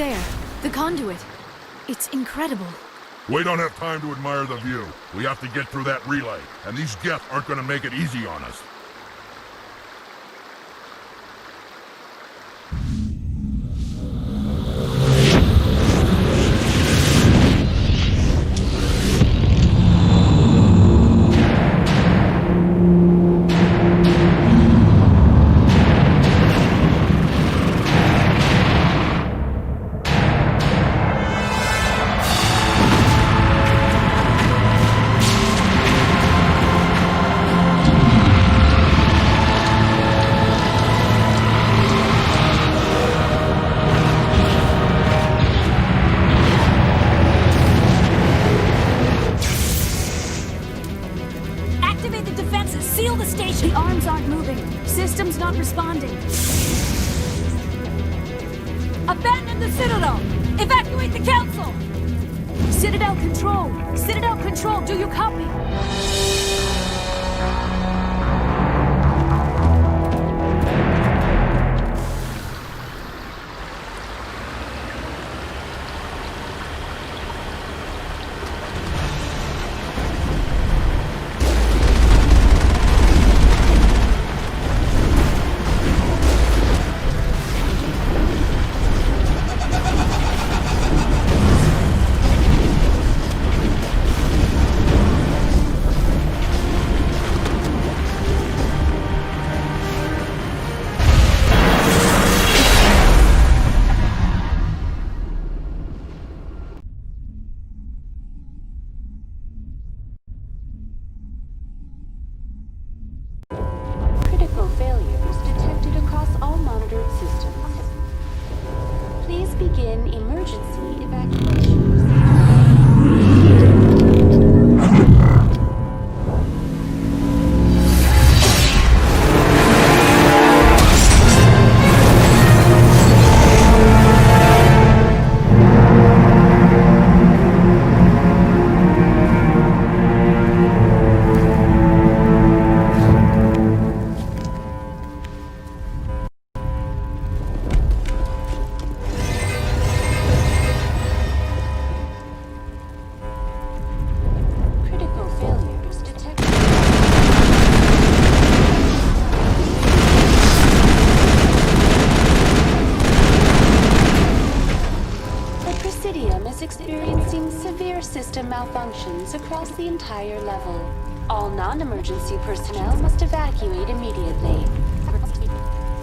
S: there. The conduit. It's incredible.
C: We don't have time to admire the view. We have to get through that relay, and these Geth aren't gonna make it easy on us.
Q: Responding. Abandon the Citadel! Evacuate the Council! Citadel Control! Citadel Control, do you copy?
H: Malfunctions across the entire level. All non-emergency personnel must evacuate immediately.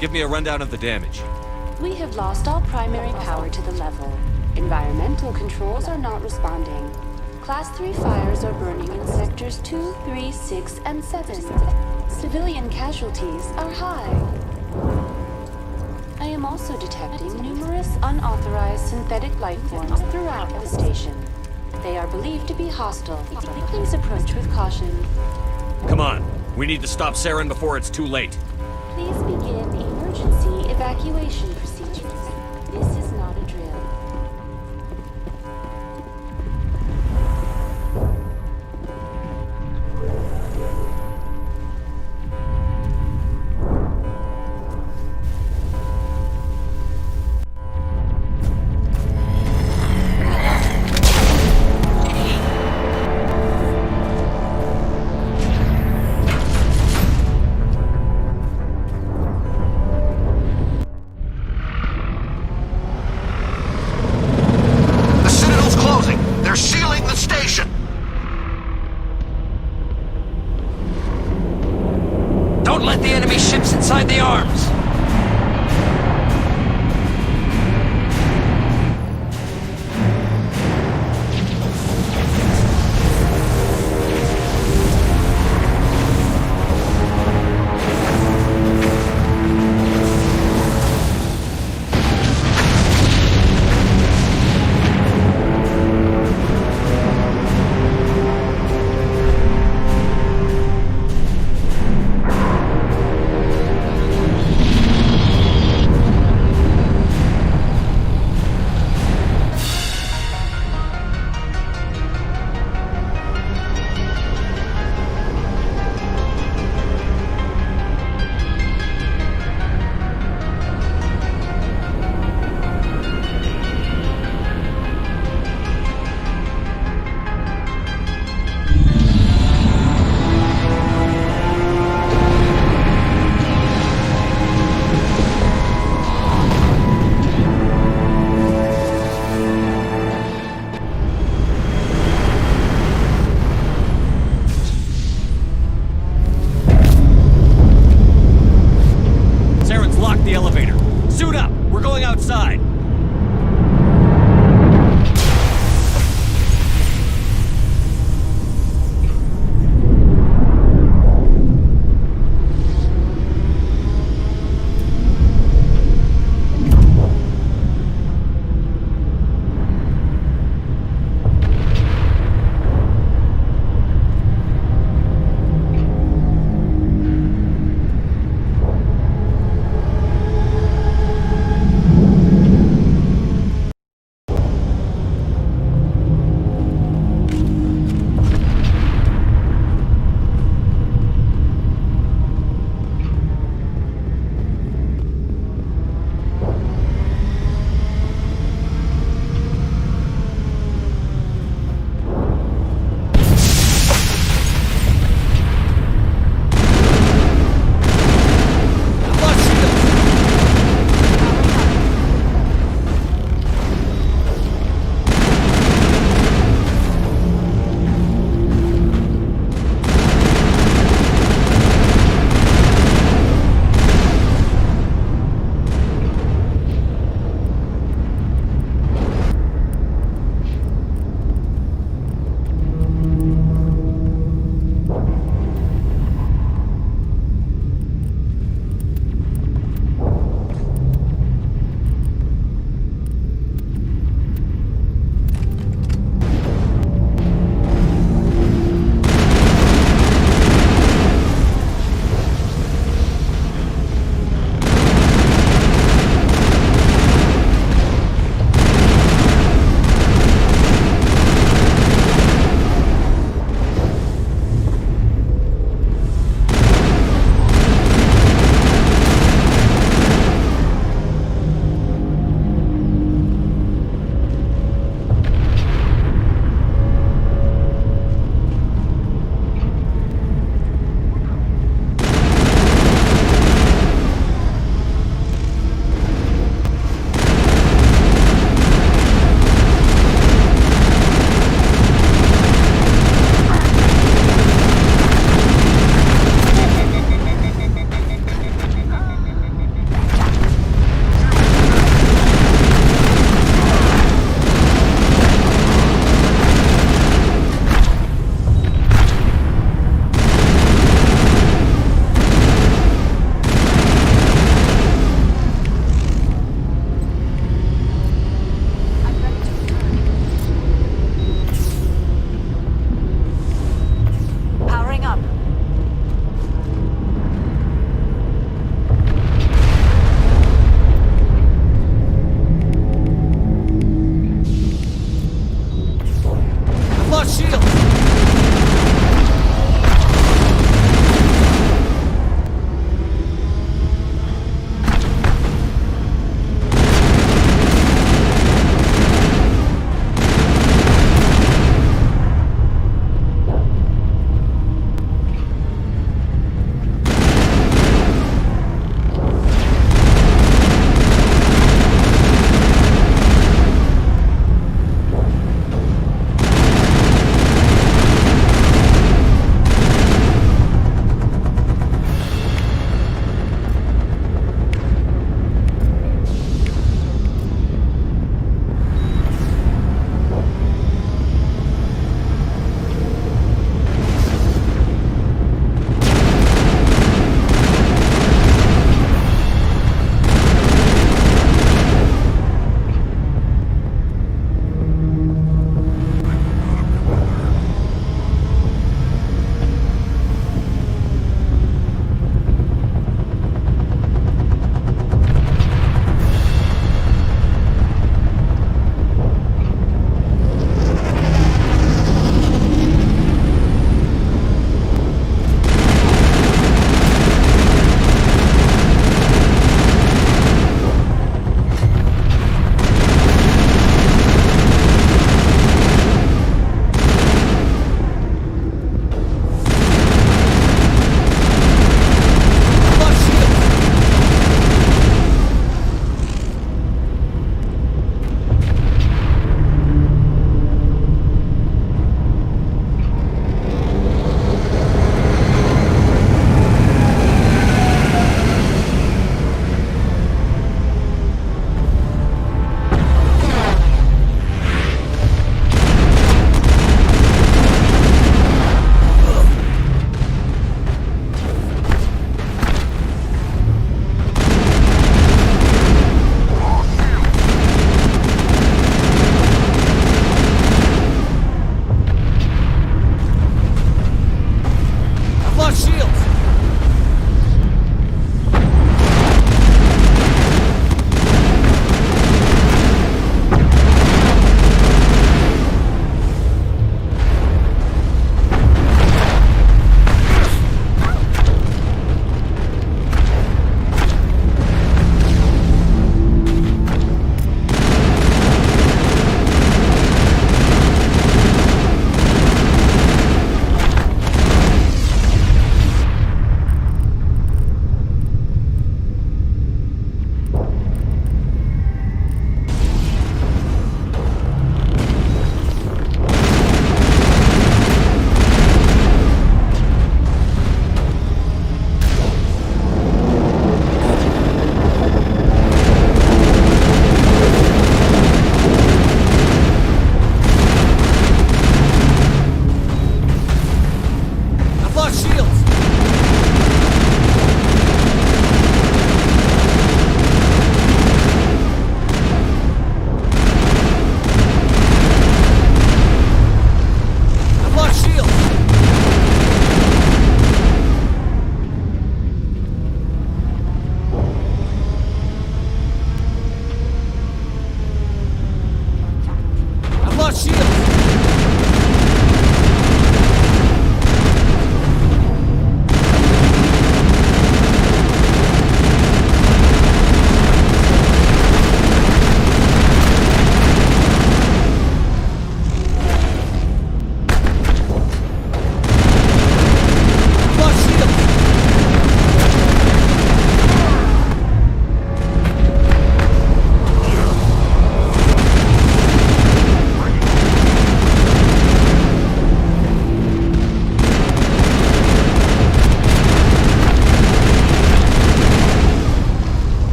D: Give me a rundown of the damage.
H: We have lost all primary power to the level. Environmental controls are not responding. Class 3 fires are burning in sectors 2, 3, 6, and 7. Civilian casualties are high. I am also detecting numerous unauthorized synthetic life forms throughout the station. They are believed to be hostile. Please approach with caution.
D: Come on. We need to stop Saren before it's too late.
H: Please begin emergency evacuation procedures. This is not a drill.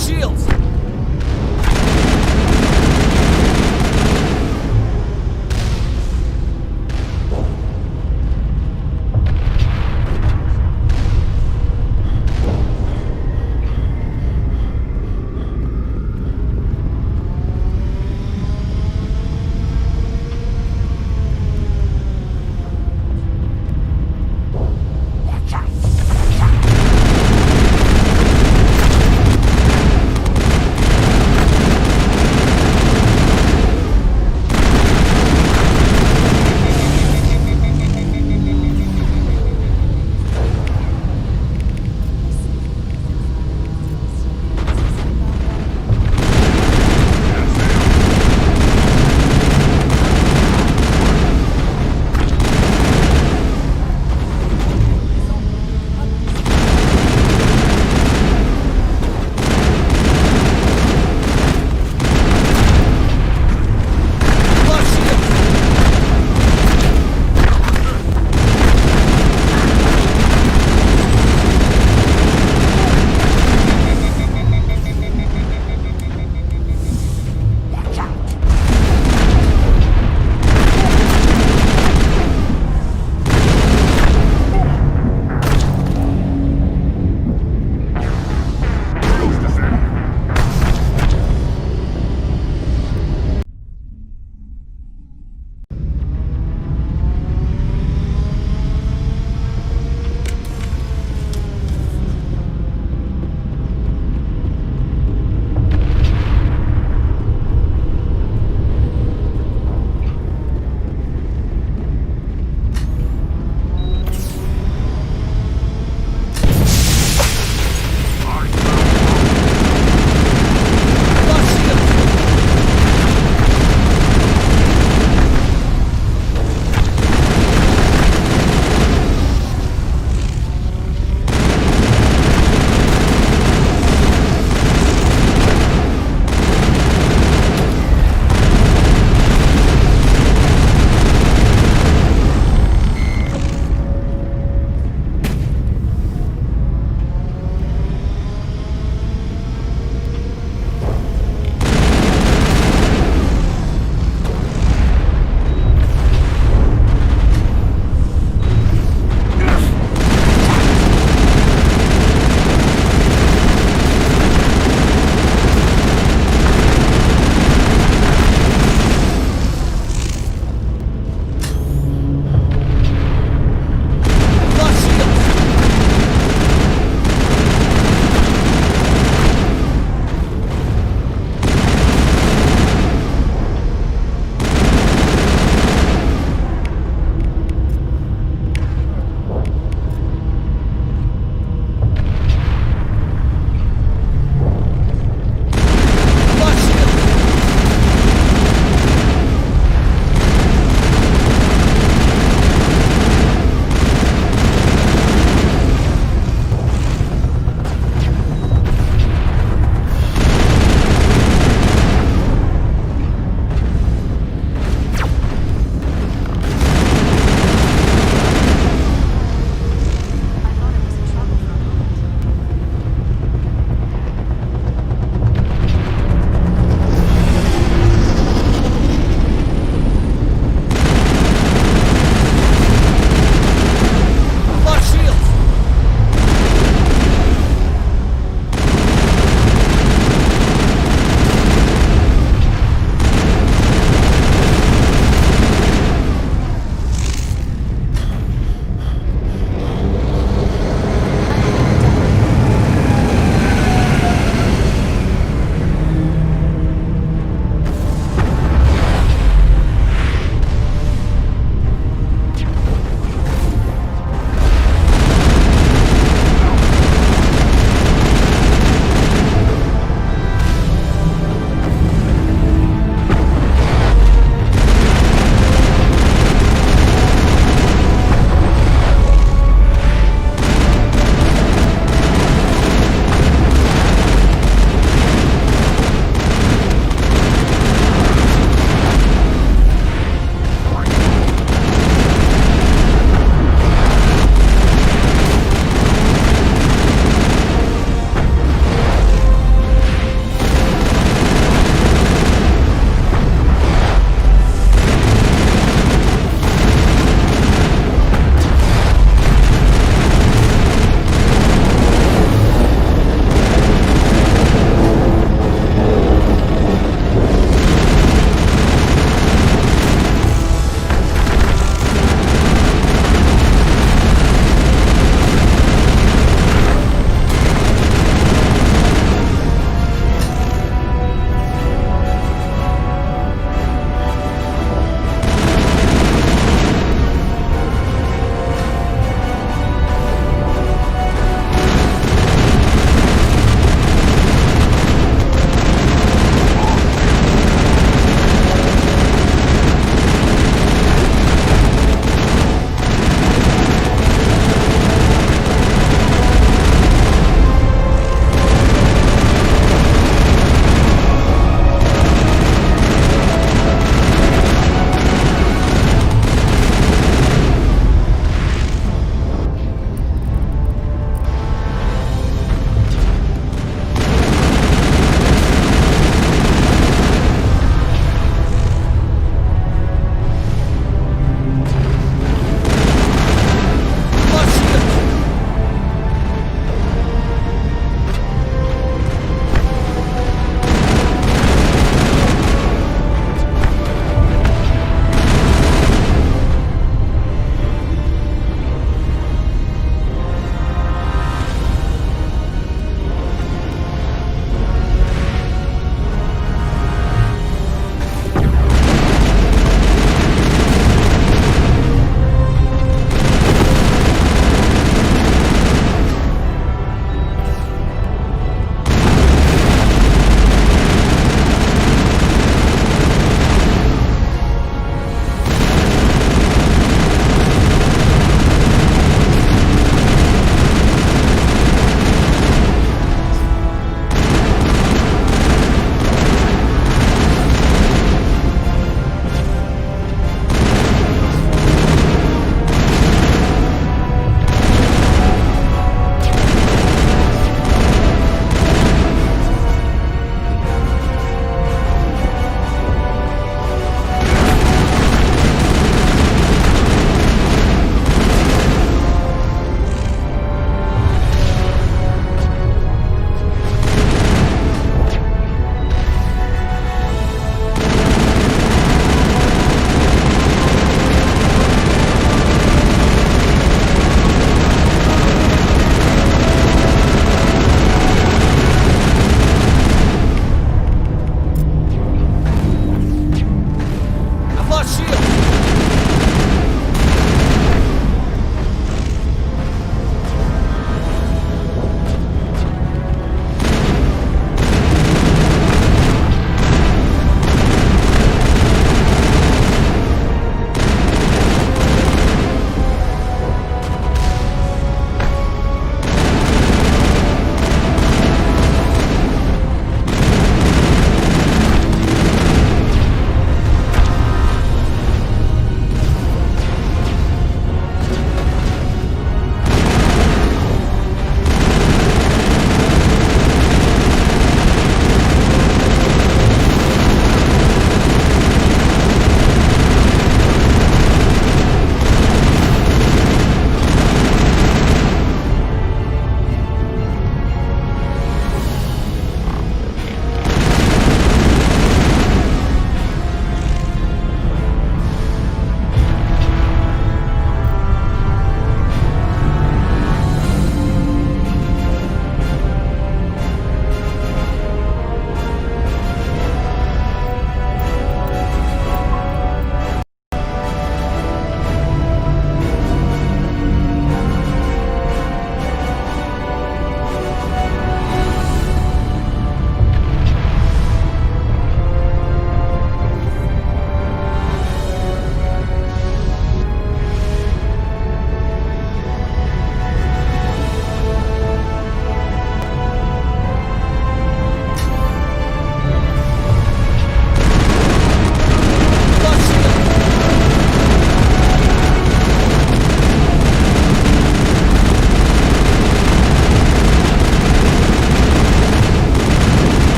J: shields!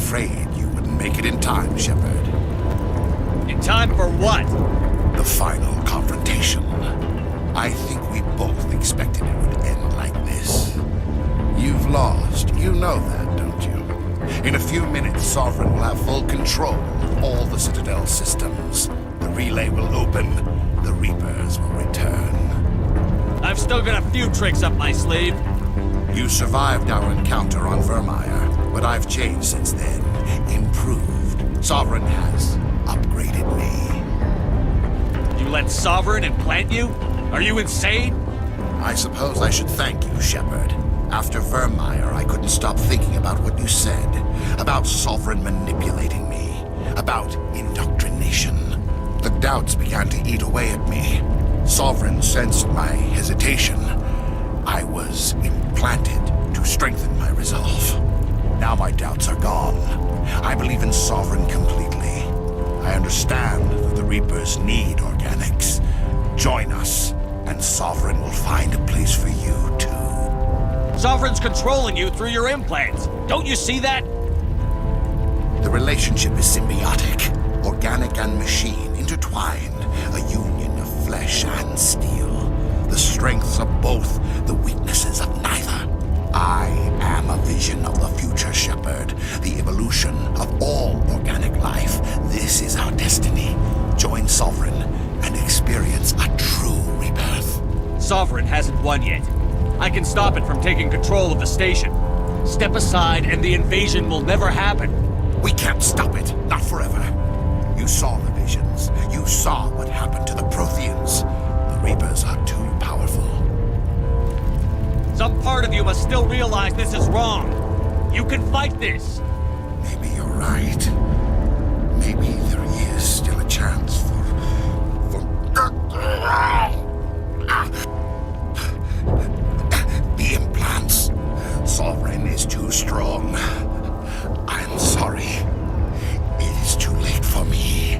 M: afraid you wouldn't make it in time, Shepard.
J: In time for what?
M: The final confrontation. I think we both expected it would end like this. You've lost. You know that, don't you? In a few minutes, Sovereign will have full control of all the Citadel systems. The relay will open. The Reapers will return.
J: I've still got a few tricks up my sleeve.
M: You survived our encounter on Vermeer, but I've changed since then. Improved. Sovereign has upgraded me.
J: You let Sovereign implant you? Are you insane?
M: I suppose I should thank you, Shepard. After Vermeer, I couldn't stop thinking about what you said. About Sovereign manipulating me. About indoctrination. The doubts began to eat away at me. Sovereign sensed my hesitation. I was implanted to strengthen my resolve. Now my doubts are gone. I believe in Sovereign completely. I understand that the Reapers need organics. Join us, and Sovereign will find a place for you, too.
J: Sovereign's controlling you through your implants. Don't you see that?
M: The relationship is symbiotic. Organic and machine intertwined. A union of flesh and steel. The strengths of both, the weaknesses of neither. I am a vision of the future, Shepard. The evolution of all organic life. This is our destiny. Join Sovereign and experience a true rebirth.
J: Sovereign hasn't won yet. I can stop it from taking control of the station. Step aside and the invasion will never happen.
M: We can't stop it. Not forever. You saw the visions. You saw what happened to the Protheans. The Reapers are too powerful.
J: Some part of you must still realize this is wrong. You can fight this.
M: Maybe you're right. Maybe there is still a chance for... The implants. Sovereign is too strong. I'm sorry. It is too late for me.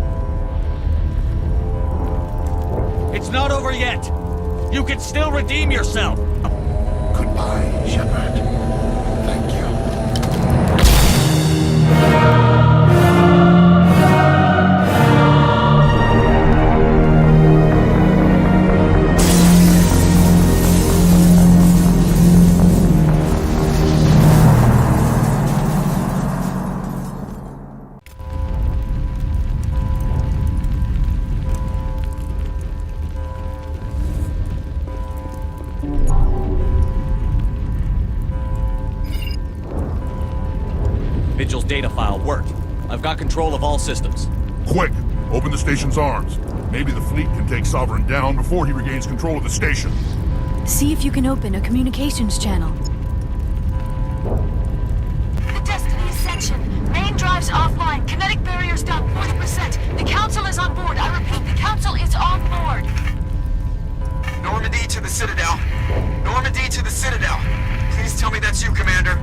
J: It's not over yet. You can still redeem yourself.
M: Goodbye, Shepard. Thank you.
J: Vigil's data file worked. I've got control of all systems.
C: Quick! Open the station's arms. Maybe the fleet can take Sovereign down before he regains control of the station.
S: See if you can open a communications channel.
I: The Destiny Ascension. Main drives offline. Kinetic barriers down 40%. The Council is on board. I repeat, the Council is on board.
U: Normandy to the Citadel. Normandy to the Citadel. Please tell me that's you, Commander.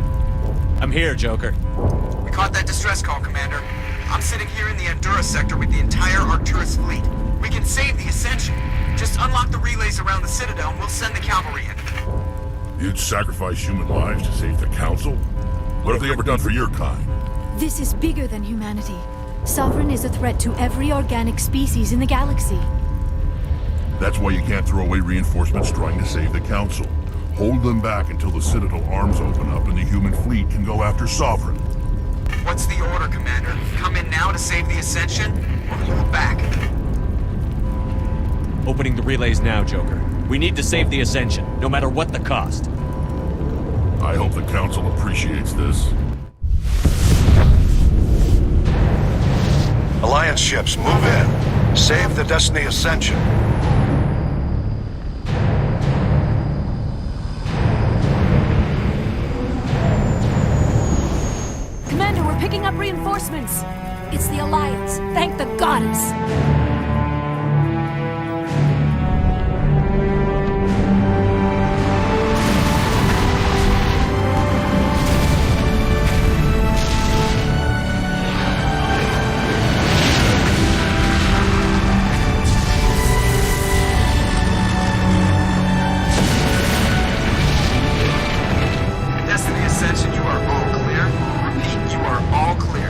J: I'm here, Joker.
U: We caught that distress call, Commander. I'm sitting here in the Endura sector with the entire Arcturus fleet. We can save the Ascension. Just unlock the relays around the Citadel and we'll send the cavalry in.
C: You'd sacrifice human lives to save the Council? What have they ever done for your kind?
S: This is bigger than humanity. Sovereign is a threat to every organic species in the galaxy.
C: That's why you can't throw away reinforcements trying to save the Council. Hold them back until the Citadel arms open up and the human fleet can go after Sovereign.
U: What's the order, Commander? Come in now to save the Ascension, or hold back?
J: Opening the relays now, Joker. We need to save the Ascension, no matter what the cost.
C: I hope the Council appreciates this.
V: Alliance ships, move in. Save the Destiny Ascension.
I: Commander, we're picking up reinforcements. It's the Alliance. Thank the goddess.
U: Destiny Ascension, you are all clear. Repeat, you are all clear.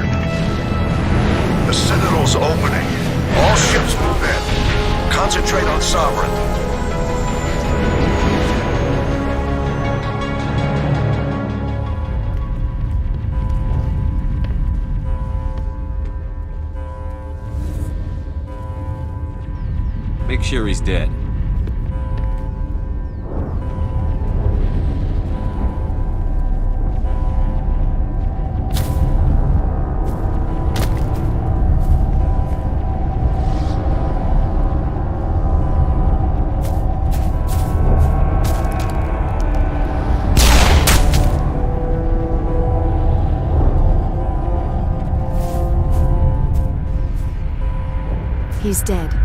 D: make sure he's dead.
S: He's dead.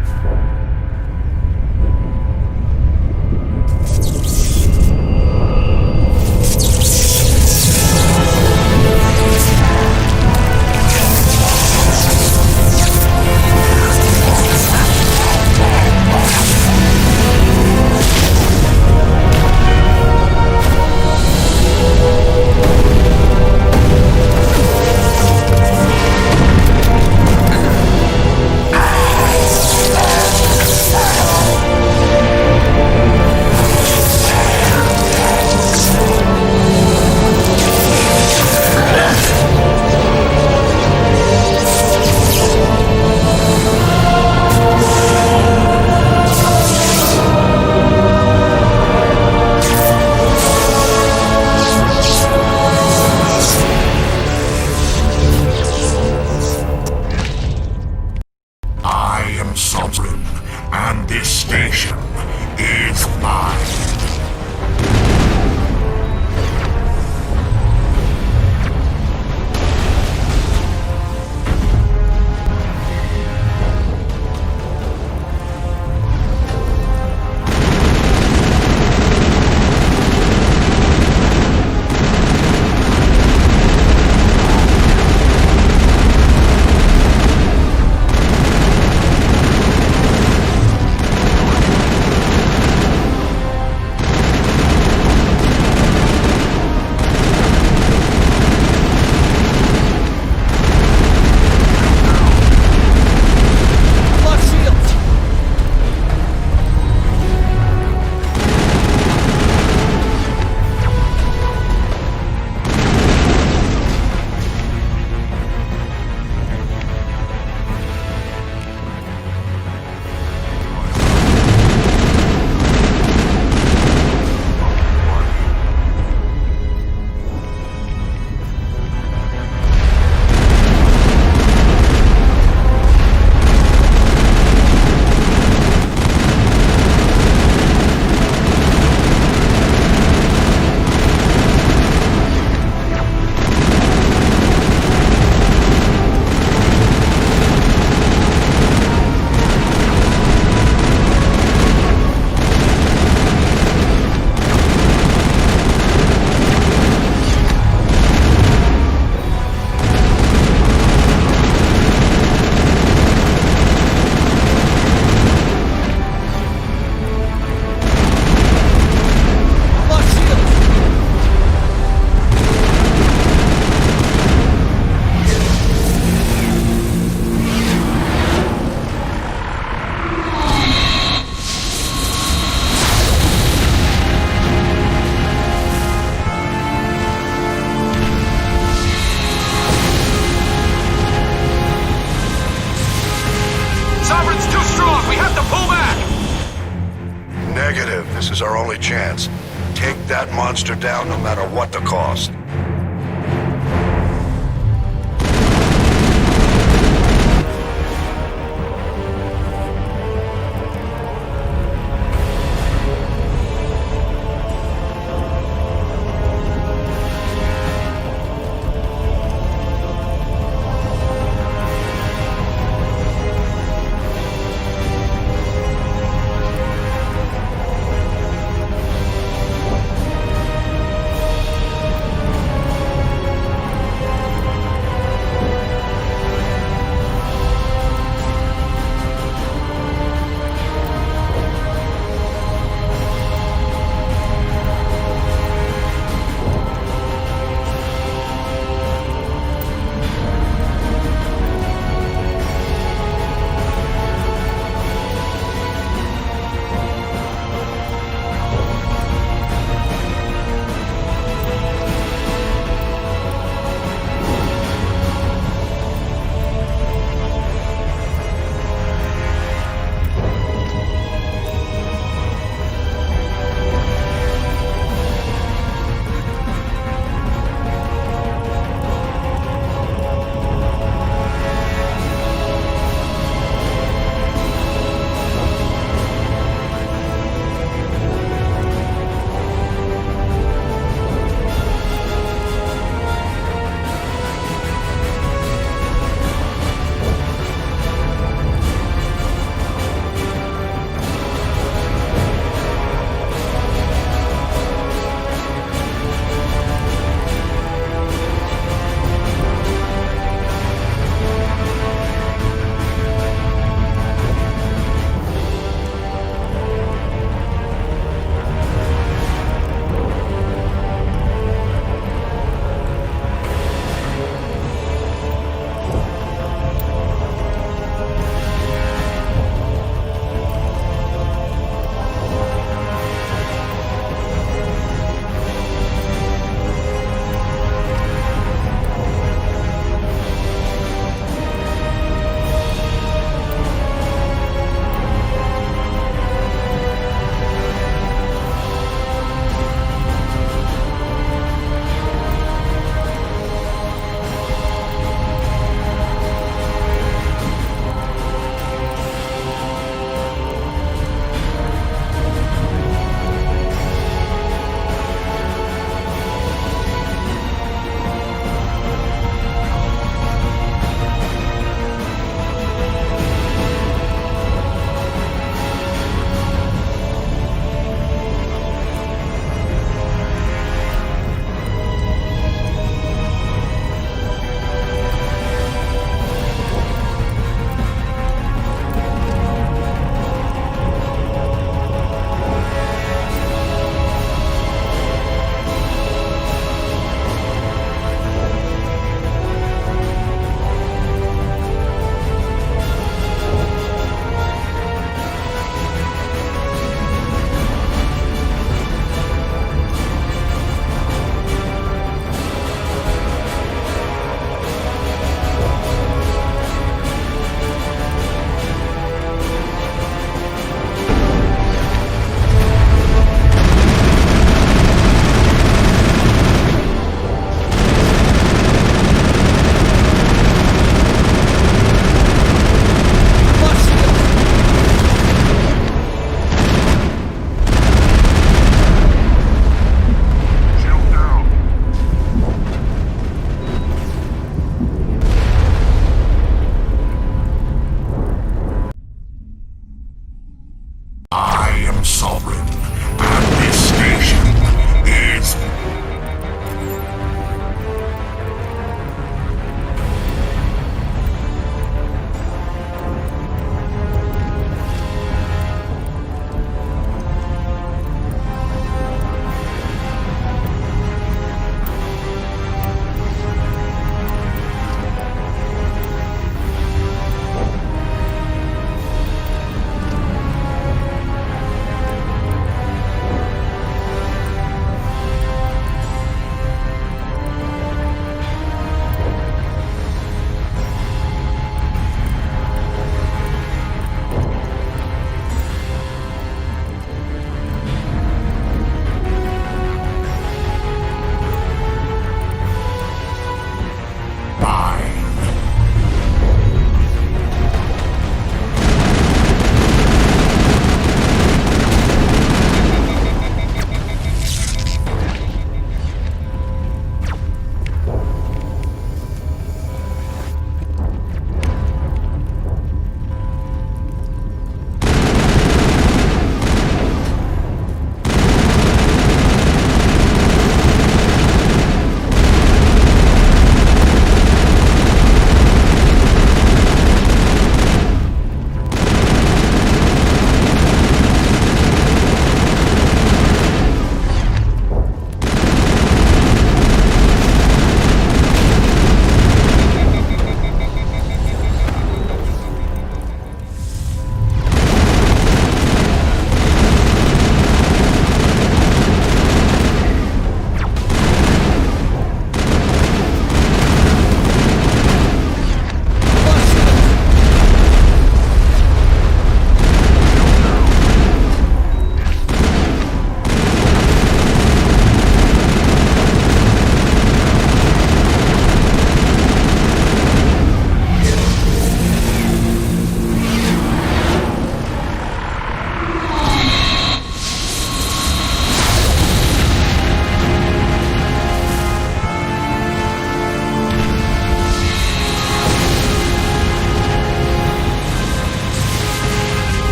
V: This is our only chance. Take that monster down no matter what the cost.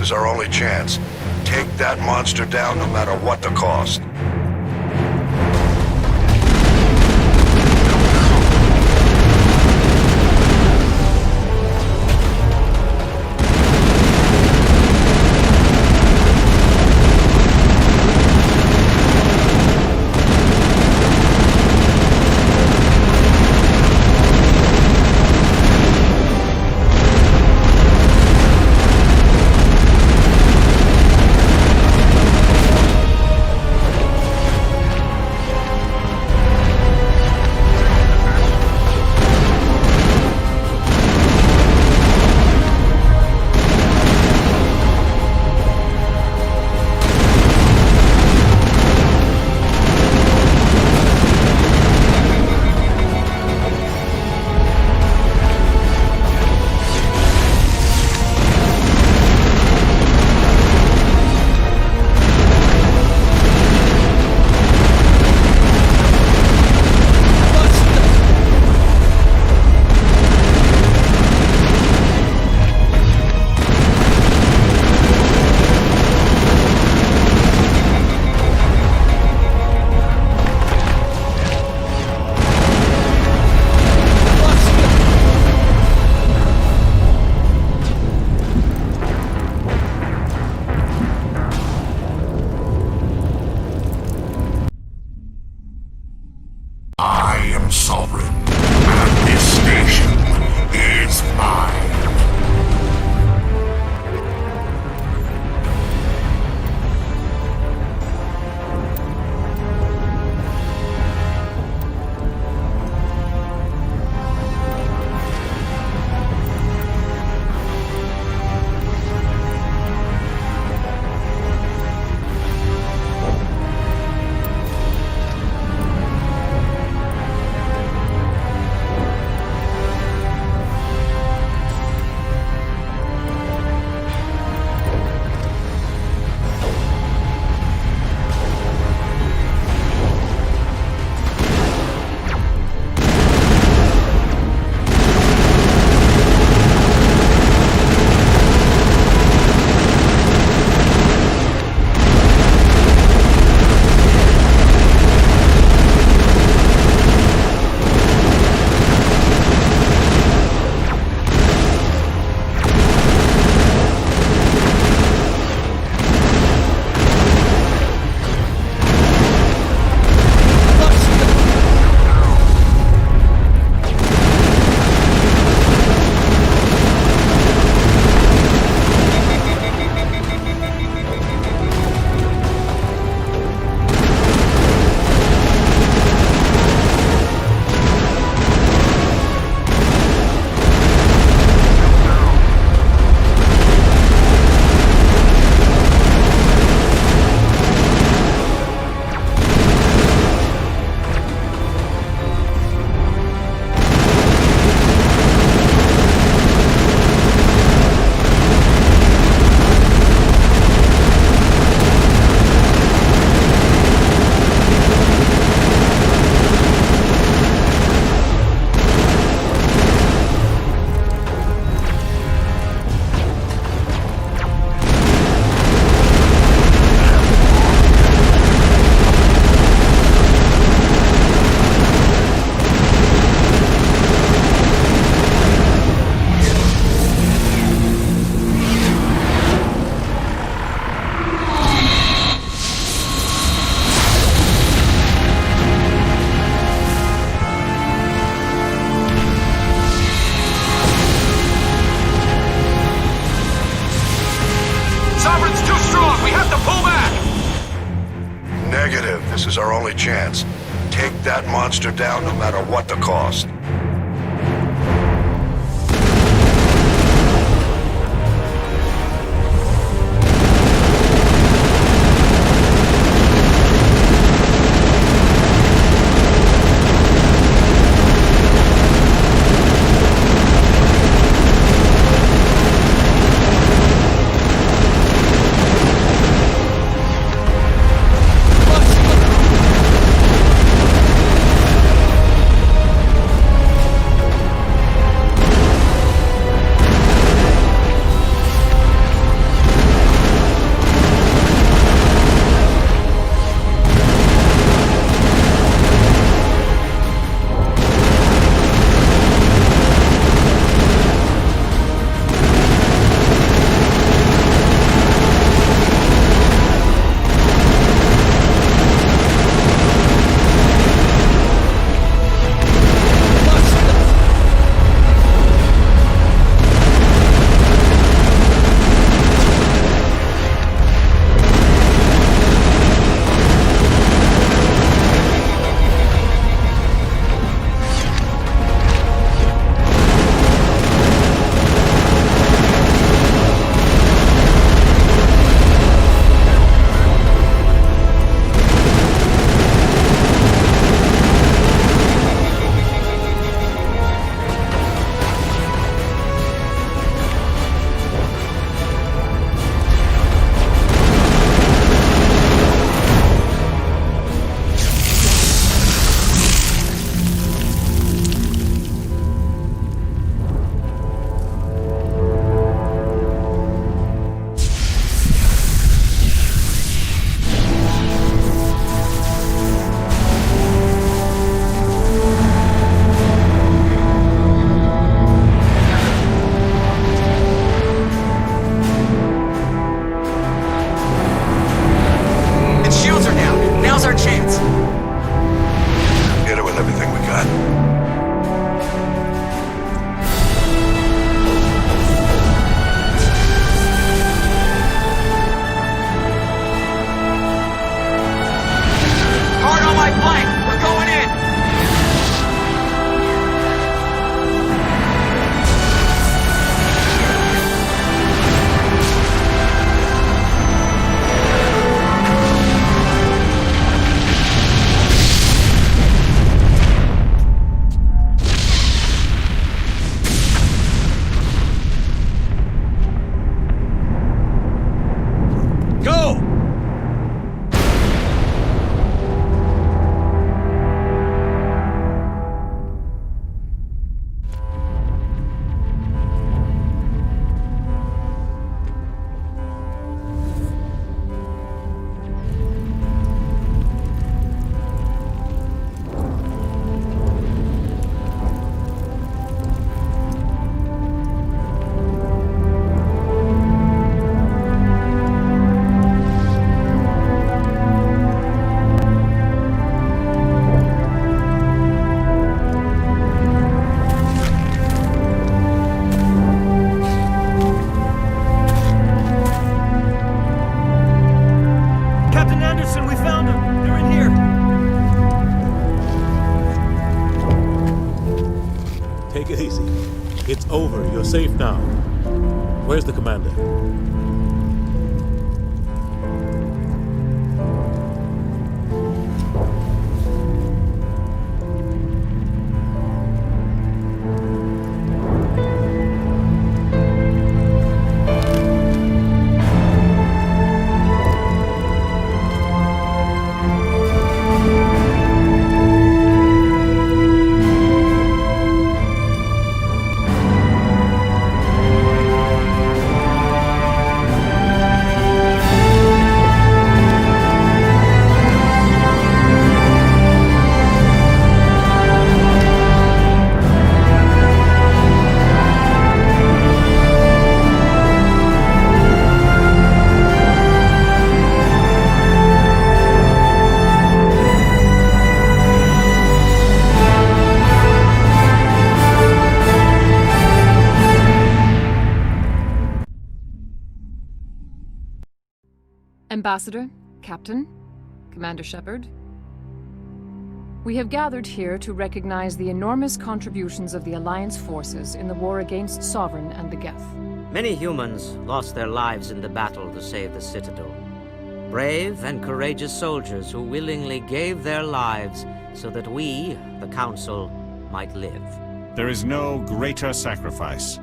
V: is our only chance. Take that monster down no matter what the cost. This is our only chance. Take that monster down no matter what the cost.
B: You're safe now. Where's the commander?
F: Ambassador, Captain, Commander Shepard, we have gathered here to recognize the enormous contributions of the Alliance forces in the war against Sovereign and the Geth.
W: Many humans lost their lives in the battle to save the Citadel. Brave and courageous soldiers who willingly gave their lives so that we, the Council, might live.
X: There is no greater sacrifice,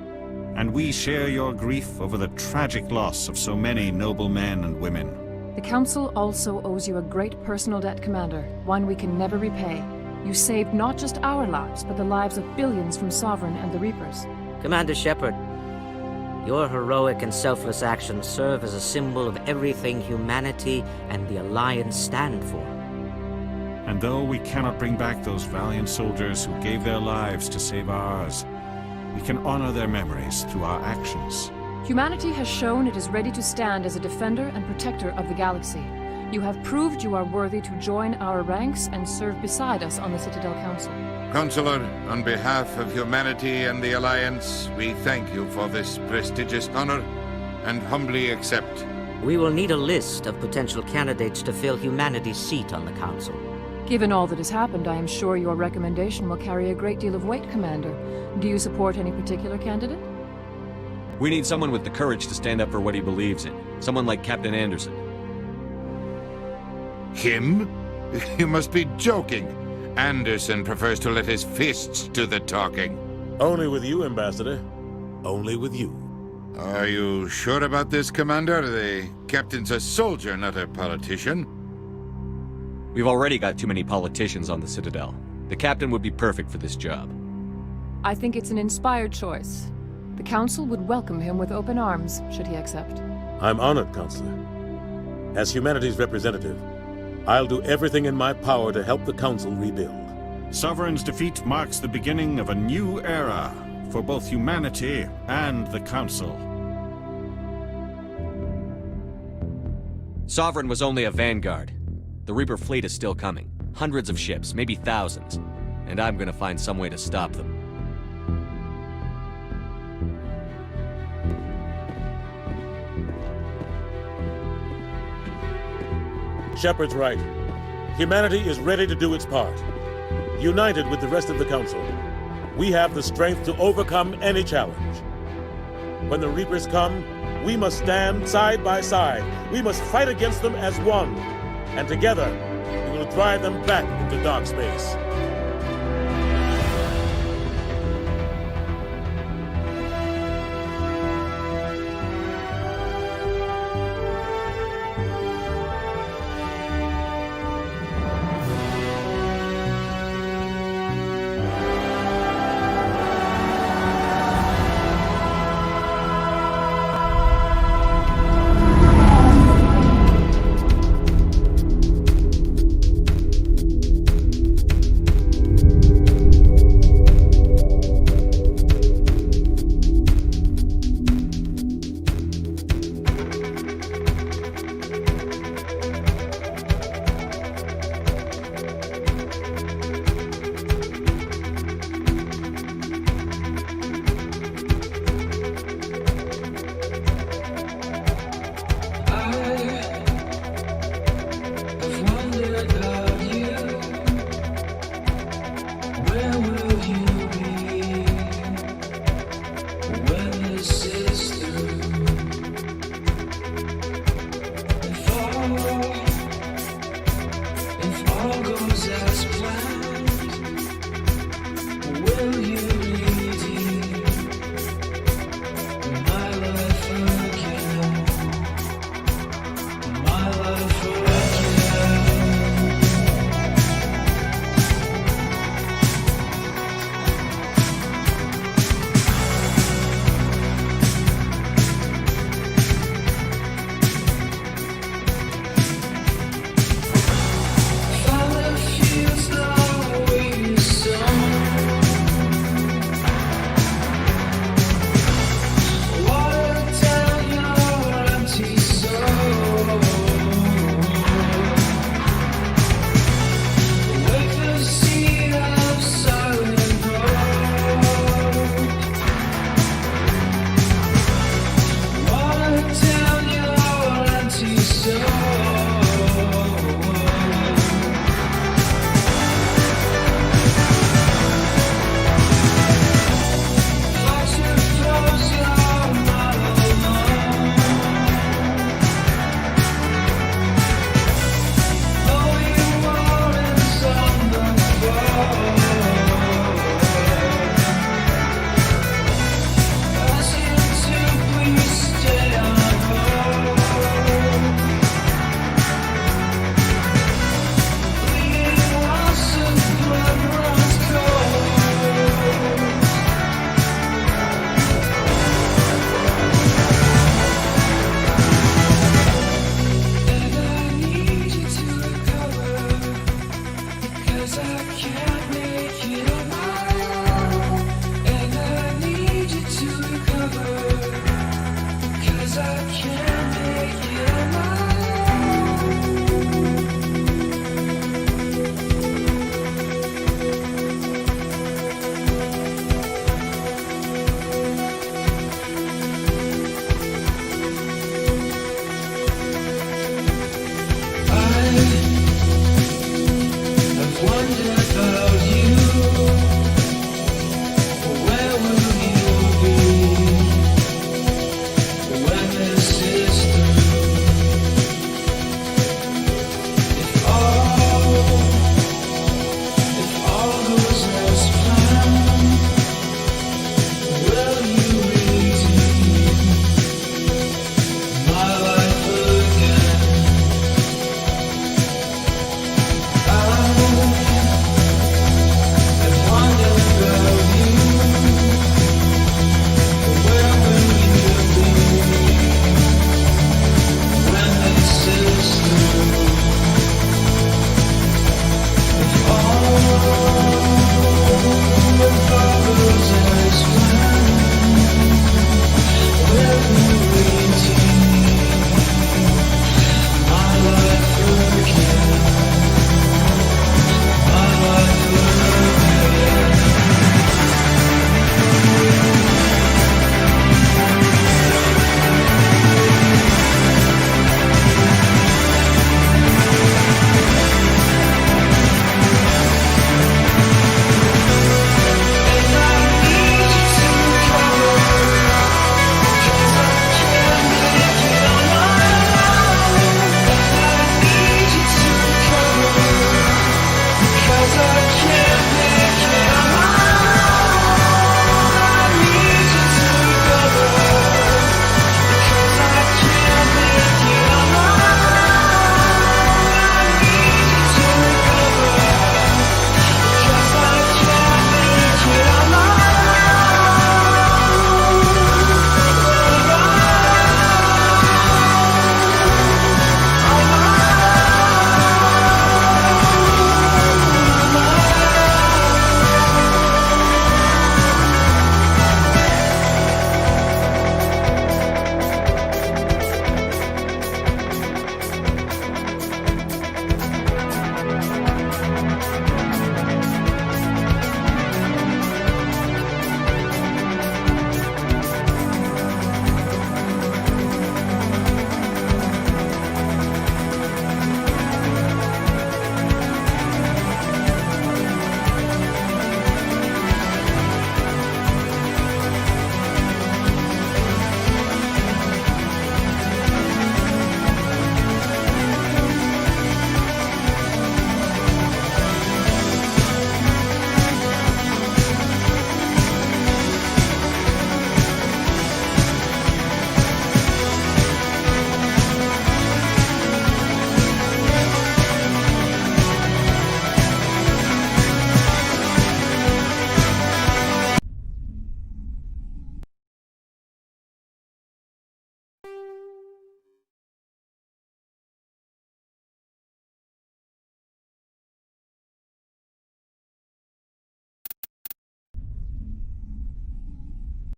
X: and we share your grief over the tragic loss of so many noble men and women.
F: The Council also owes you a great personal debt, Commander, one we can never repay. You saved not just our lives, but the lives of billions from Sovereign and the Reapers.
W: Commander Shepard, your heroic and selfless actions serve as a symbol of everything humanity and the Alliance stand for.
X: And though we cannot bring back those valiant soldiers who gave their lives to save ours, we can honor their memories through our actions.
F: Humanity has shown it is ready to stand as a defender and protector of the galaxy. You have proved you are worthy to join our ranks and serve beside us on the Citadel Council.
Y: Consular, on behalf of humanity and the Alliance, we thank you for this prestigious honor and humbly accept.
W: We will need a list of potential candidates to fill humanity's seat on the Council.
F: Given all that has happened, I am sure your recommendation will carry a great deal of weight, Commander. Do you support any particular candidate?
D: We need someone with the courage to stand up for what he believes in. Someone like Captain Anderson.
Y: Him? You must be joking. Anderson prefers to let his fists do the talking.
B: Only with you, Ambassador. Only with you.
Y: Are you sure about this, Commander? The captain's a soldier, not a politician.
D: We've already got too many politicians on the Citadel. The captain would be perfect for this job.
F: I think it's an inspired choice. The Council would welcome him with open arms, should he accept.
B: I'm honored, Counselor. As humanity's representative, I'll do everything in my power to help the Council rebuild.
X: Sovereign's defeat marks the beginning of a new era for both humanity and the Council.
D: Sovereign was only a vanguard. The Reaper fleet is still coming. Hundreds of ships, maybe thousands. And I'm gonna find some way to stop them.
B: Shepard's right. Humanity is ready to do its part. United with the rest of the Council, we have the strength to overcome any challenge. When the Reapers come, we must stand side by side. We must fight against them as one. And together, we will drive them back into dark space.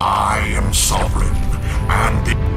C: I am sovereign, and the